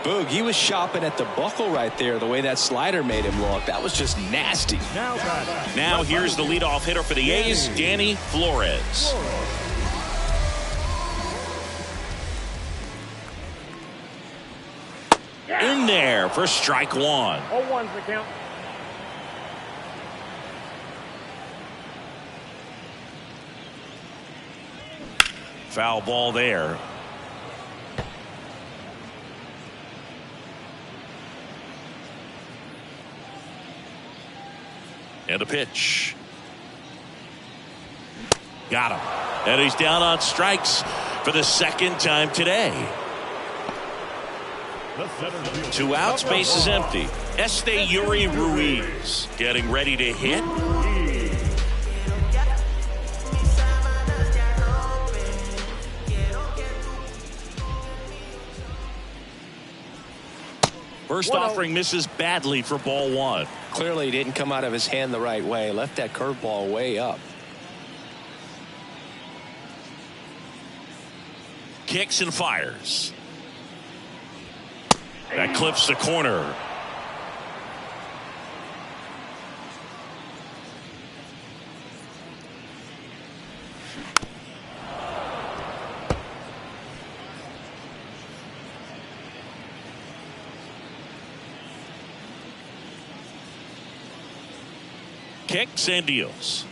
Boog, he was shopping at the buckle right there, the way that slider made him look. That was just nasty. Now here's the leadoff hitter for the A's, Danny Flores. In there for strike 1. 0-1's the count. Foul ball there. And a pitch. Got him. And he's down on strikes for the second time today. The center fielder. 2 outs, base is empty. Year3 getting ready to hit. First offering misses badly for ball 1. Clearly he didn't come out of his hand the right way. Left that curveball way up. Kicks and fires. That clips the corner. Kicks and deals.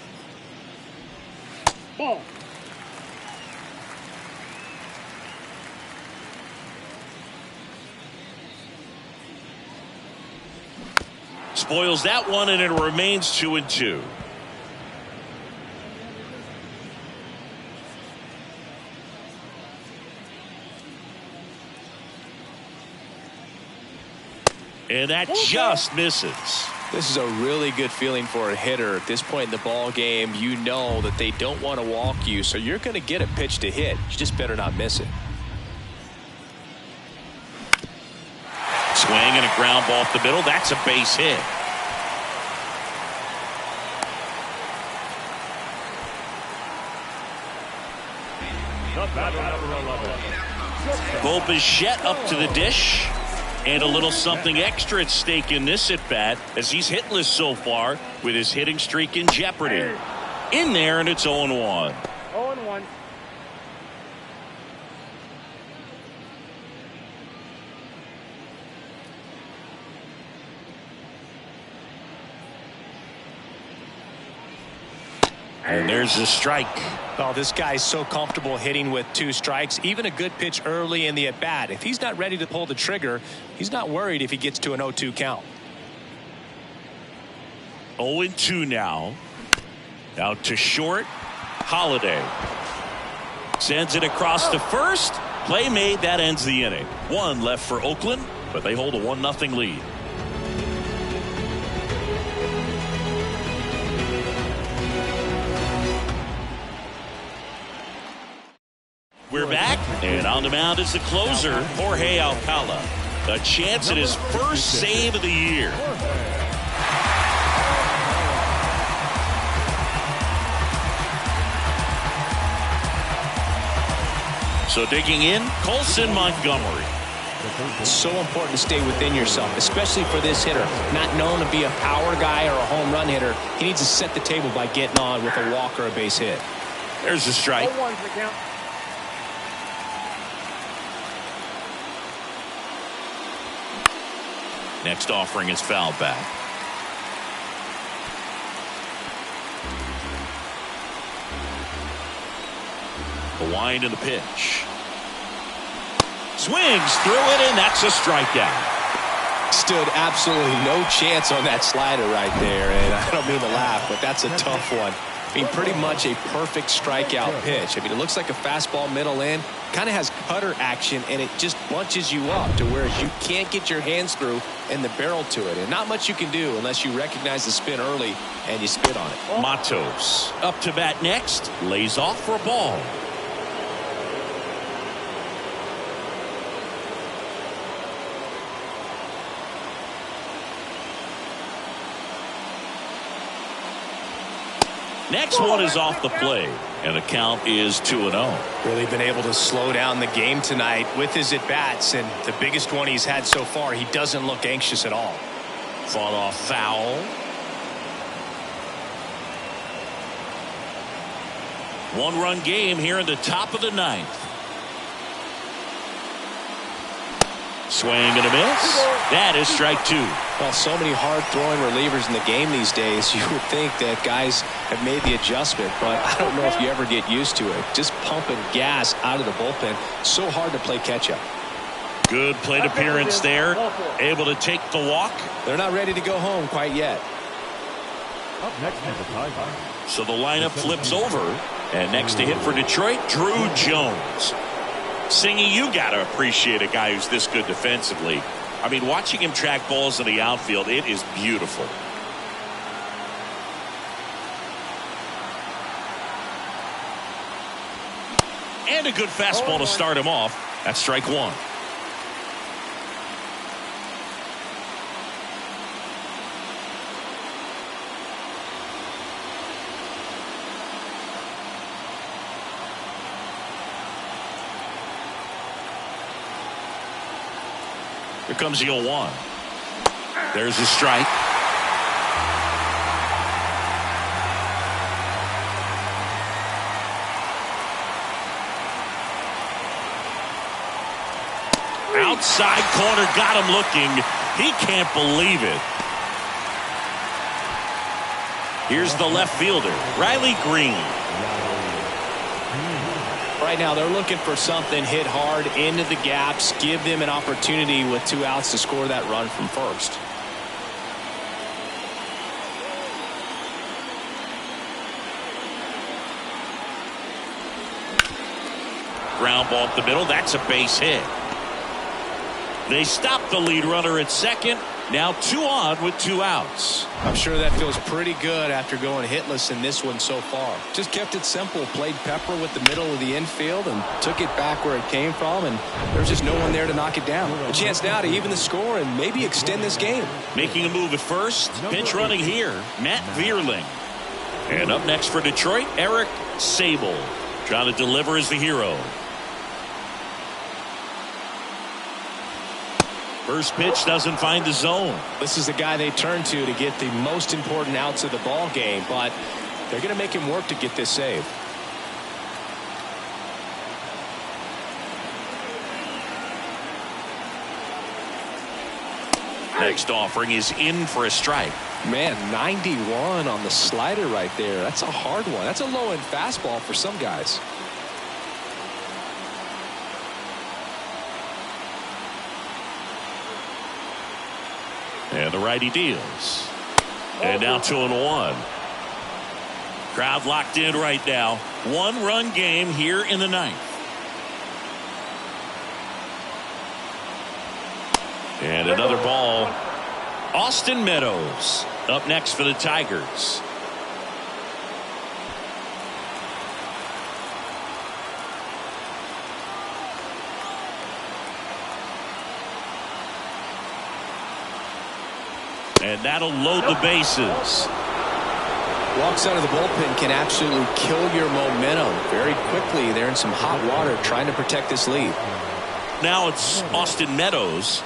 Ball. Spoils that one, and it remains 2-2. And that just misses. This is a really good feeling for a hitter. At this point in the ball game, you know that they don't want to walk you, so you're going to get a pitch to hit. You just better not miss it. Swing and a ground ball off the middle. That's a base hit. The batter, number 11. Bo Bichette up to the dish. And a little something extra at stake in this at bat, as he's hitless so far with his hitting streak in jeopardy. In there, and it's 0-1. 0-1. And there's the strike. Oh, this guy's so comfortable hitting with 2 strikes. Even a good pitch early in the at-bat. If he's not ready to pull the trigger, he's not worried if he gets to an 0-2 count. 0-2 now. Out to short. Holiday sends it across to first. Play made. That ends the inning. 1 left for Oakland, but they hold a 1-0 lead. We're back, and on the mound is the closer, Jorge Alcala. A chance at his first save of the year. So digging in, Colson Montgomery. It's so important to stay within yourself, especially for this hitter. Not known to be a power guy or a home run hitter. He needs to set the table by getting on with a walk or a base hit. There's the strike. 0-1's the count. Next offering is fouled back. The wind and the pitch. Swings through it, and that's a strikeout. Stood absolutely no chance on that slider right there, and I don't mean to laugh, but that's a tough one. I mean, pretty much a perfect strikeout pitch. I mean, it looks like a fastball middle in, kind of has cutter action, and it just bunches you up to where you can't get your hands through and the barrel to it. And not much you can do unless you recognize the spin early and you spit on it. Matos up to bat next, lays off for a ball. Next one is off the plate, and the count is 2-0. Really been able to slow down the game tonight with his at-bats, and the biggest one he's had so far, he doesn't look anxious at all. Fought off foul. One-run game here in the top of the 9th. Swing and a miss. That is strike 2. Well, so many hard-throwing relievers in the game these days, you would think that guys have made the adjustment, but I don't know if you ever get used to it. Just pumping gas out of the bullpen. So hard to play catch-up. Good plate appearance there. Able to take the walk. They're not ready to go home quite yet. Up next is the Tigers. So the lineup flips over. And next to hit for Detroit, Drew Jones. Singy, you got to appreciate a guy who's this good defensively. I mean, watching him track balls in the outfield, it is beautiful. And a good fastball to start him off. That's strike one. Here comes the 0-1. There's a strike. Outside corner, got him looking. He can't believe it. Here's the left fielder, Riley Green. Right now they're looking for something hit hard into the gaps, give them an opportunity with 2 outs to score that run from first. Ground ball up the middle. That's a base hit. They stop the lead runner at second. Now 2 on with 2 outs. I'm sure that feels pretty good after going hitless in this one so far. Just kept it simple, played pepper with the middle of the infield and took it back where it came from, and there's just no one there to knock it down. A chance now to even the score and maybe extend this game. Making a move at first. Pinch running here, Matt Vierling. And up next for Detroit, Eric Sable. Trying to deliver as the hero. First pitch doesn't find the zone. This is the guy they turn to get the most important outs of the ball game, but they're going to make him work to get this save. Next offering is in for a strike. Man, 91 on the slider right there. That's a hard one. That's a low-end fastball for some guys. And the righty deals. And now 2-1. Crowd locked in right now. 1-run game here in the 9th. And another ball. Austin Meadows up next for the Tigers. And that'll load the bases. Walks out of the bullpen can absolutely kill your momentum very quickly. They're in some hot water trying to protect this lead. Now it's Austin Meadows.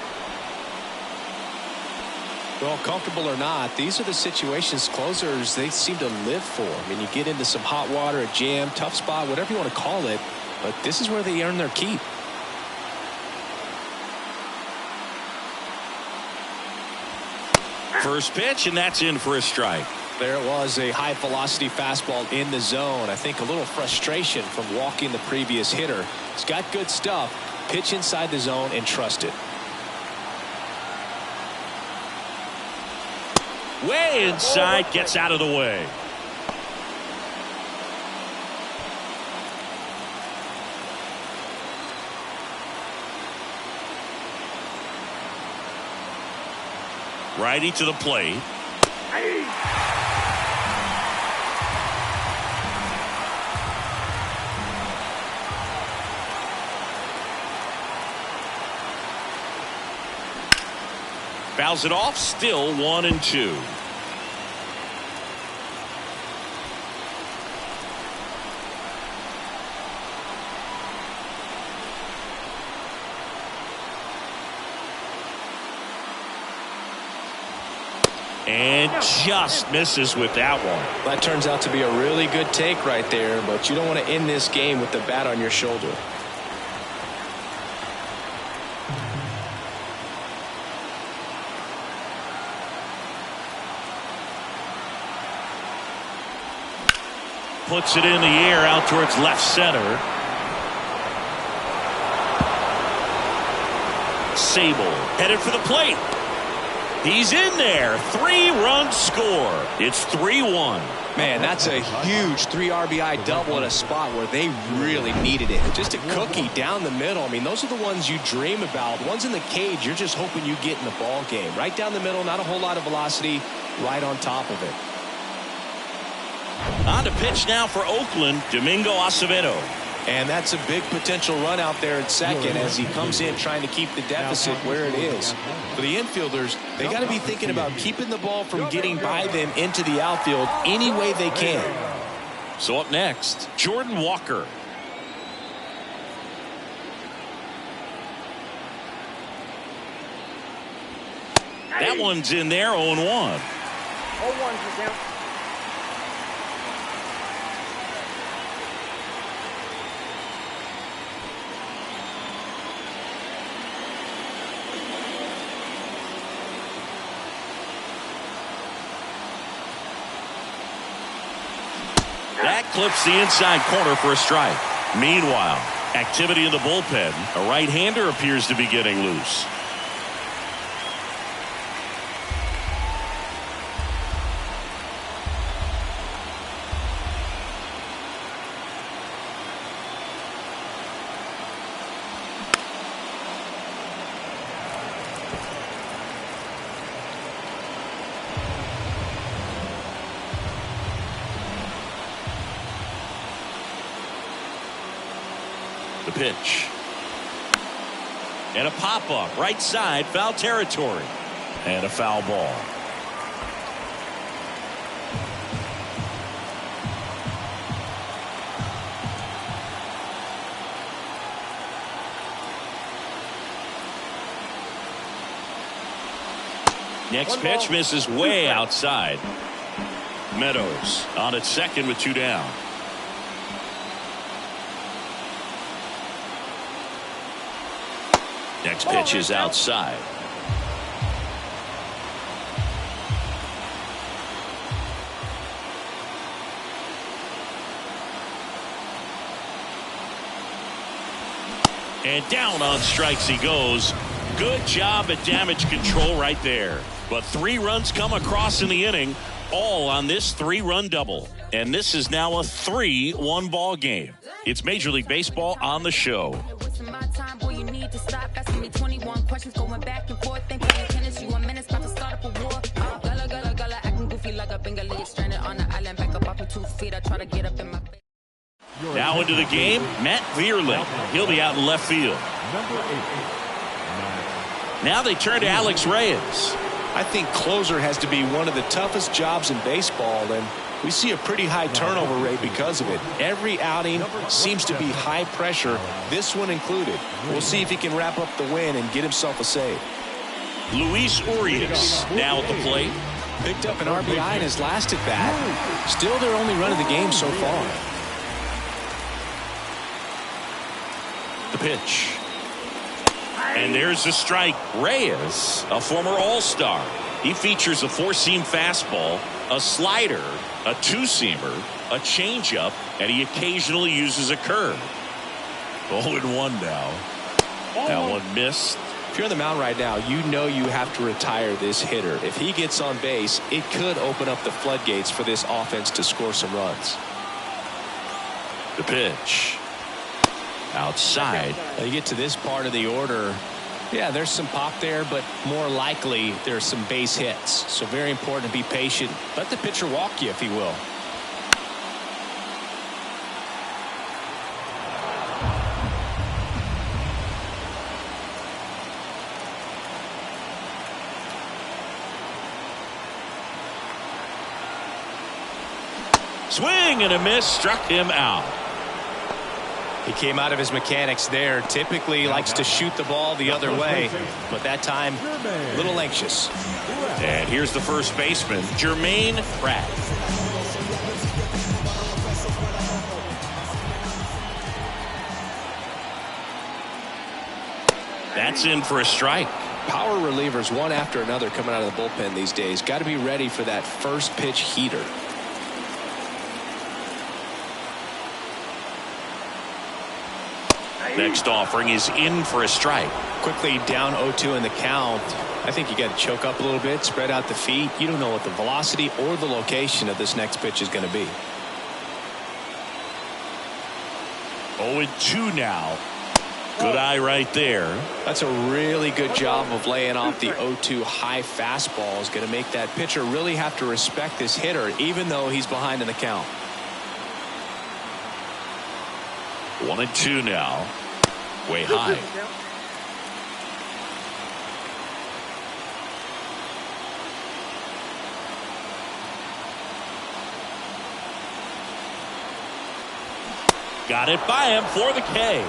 Well, comfortable or not, these are the situations closers they seem to live for. I mean, you get into some hot water, a jam, tough spot, whatever you want to call it, but this is where they earn their keep. First pitch, and that's in for a strike. There it was, a high velocity fastball in the zone. I think a little frustration from walking the previous hitter. He's got good stuff. Pitch inside the zone and trust it. Way inside, gets out of the way. Righty to the plate. Fouls it off, still 1-2. And just misses with that one. That turns out to be a really good take right there, but you don't want to end this game with the bat on your shoulder. Puts it in the air out towards left center. Sable headed for the plate. He's in there. 3-run score. It's 3-1. Man, that's a huge 3 RBI double at a spot where they really needed it. Just a cookie down the middle. I mean, those are the ones you dream about. The ones in the cage, you're just hoping you get in the ball game. Right down the middle, not a whole lot of velocity, right on top of it. On to pitch now for Oakland, Domingo Acevedo. And that's a big potential run out there at second as he comes in trying to keep the deficit where it is. For the infielders, they got to be thinking about keeping the ball from getting by them into the outfield any way they can. So up next, Jordan Walker. That one's in there, 0-1. 0-1's the count. That clips the inside corner for a strike. Meanwhile, activity in the bullpen. A right-hander appears to be getting loose. The pitch. And a pop-up. Right side. Foul territory. And a foul ball. Next pitch misses way outside. Meadows on at second with 2 down. Next pitch is outside. And down on strikes he goes. Good job at damage control right there. But 3 runs come across in the inning, all on this 3-run double. And this is now a 3-1 ball game. It's Major League Baseball on the show. Now into the game, Matt Vierling. He'll be out in left field. Now they turn to Alex Reyes. I think closer has to be one of the toughest jobs in baseball, and we see a pretty high turnover rate because of it. Every outing seems to be high pressure, this one included. We'll see if he can wrap up the win and get himself a save. Luis Urias now at the plate. Picked up an RBI in his last at bat. Still their only run of the game so far. The pitch. And there's the strike. Reyes, a former All-Star. He features a 4-seam fastball, a slider, a 2-seamer, a changeup, and he occasionally uses a curve. 0-1 now. That one missed. If you're on the mound right now, you know you have to retire this hitter. If he gets on base, it could open up the floodgates for this offense to score some runs. The pitch. Outside. Now you get to this part of the order. Yeah, there's some pop there, but more likely there's some base hits. So very important to be patient. Let the pitcher walk you, if he will. Swing and a miss, struck him out. He came out of his mechanics there. Typically likes to shoot the ball the other way, but that time a little anxious. And here's the first baseman, Jermaine Pratt. That's in for a strike. Power relievers one after another coming out of the bullpen these days. Got to be ready for that first pitch heater. Next offering is in for a strike. Quickly down 0-2 in the count. I think you got to choke up a little bit, spread out the feet. You don't know what the velocity or the location of this next pitch is going to be. 0-2 now. Good eye right there. That's a really good job of laying off the 0-2 high fastball. Is going to make that pitcher really have to respect this hitter, even though he's behind in the count. 1-2 now. Way high. Got it by him for the K.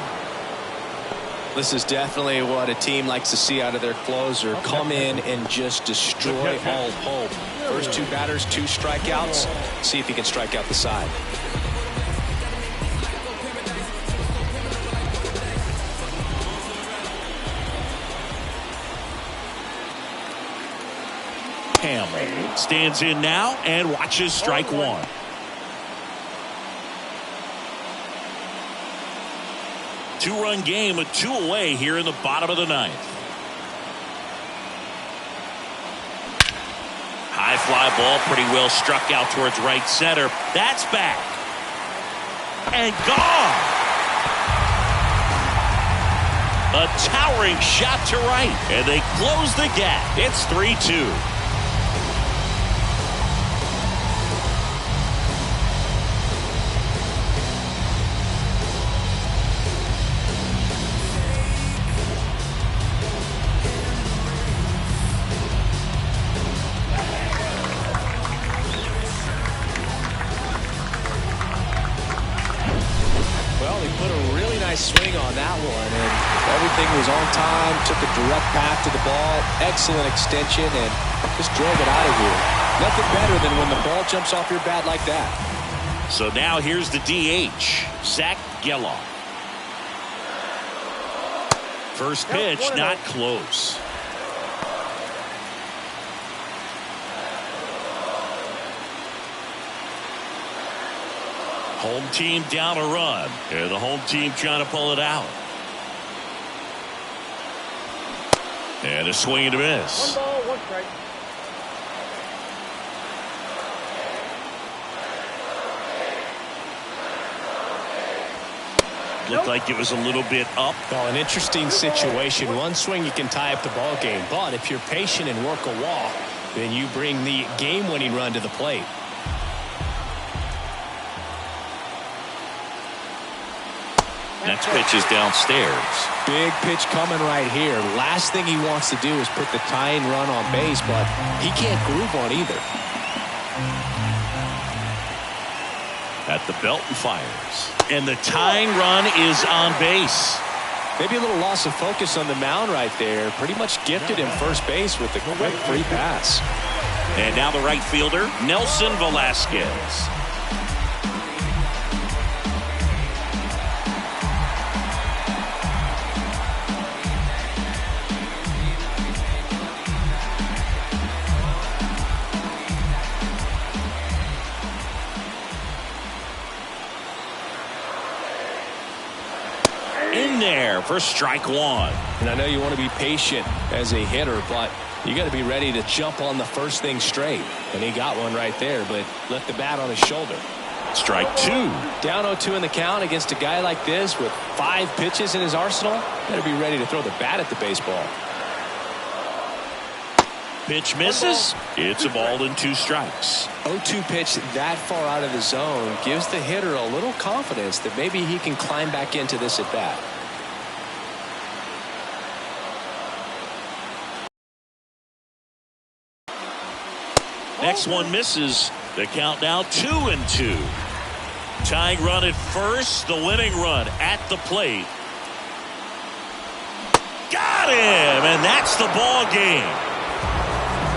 This is definitely what a team likes to see out of their closer. Come in and just destroy all hope. First 2 batters, 2 strikeouts. See if he can strike out the side. Hamill stands in now and watches strike 1. Two-run game with 2 away here in the bottom of the 9th. High fly ball, pretty well struck out towards right center. That's back. And gone. A towering shot to right. And they close the gap. It's 3-2. Swing on that one, and everything was on time. Took a direct path to the ball, excellent extension, and just drove it out of here. Nothing better than when the ball jumps off your bat like that. So now here's the DH, Zach Geloff. First pitch not close. Home team down a run. And the home team trying to pull it out. And a swing and a miss. 1 ball, 1 strike. Looked like it was a little bit up. Well, an interesting situation. One swing you can tie up the ball game. But if you're patient and work a walk, then you bring the game-winning run to the plate. Next pitch is downstairs. Big pitch coming right here. Last thing he wants to do is put the tying run on base, but he can't groove on either. At the belt and fires. And the tying run is on base. Maybe a little loss of focus on the mound right there. Pretty much gifted him first base with a quick free pass. And now the right fielder, Nelson Velasquez. In there for strike 1. And I know you want to be patient as a hitter, but you got to be ready to jump on the first thing straight. And he got one right there, but left the bat on his shoulder. Strike 2. Down 0-2 in the count against a guy like this with 5 pitches in his arsenal. Got to be ready to throw the bat at the baseball. Pitch misses. It's a ball and 2 strikes. 0-2 pitch that far out of the zone gives the hitter a little confidence that maybe he can climb back into this at bat. Next one misses. The count now 2-2. Tying run at first. The winning run at the plate. Got him, and that's the ball game.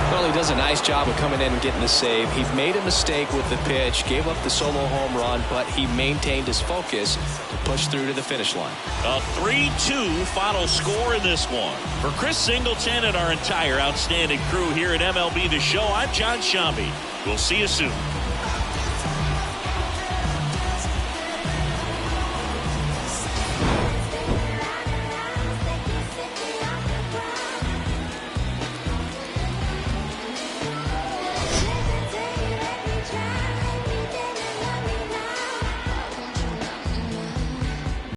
Well, he does a nice job of coming in and getting the save. He made a mistake with the pitch, gave up the solo home run, but he maintained his focus to push through to the finish line. A 3-2 final score in this one. For Chris Singleton and our entire outstanding crew here at MLB The Show, I'm John Shambi. We'll see you soon.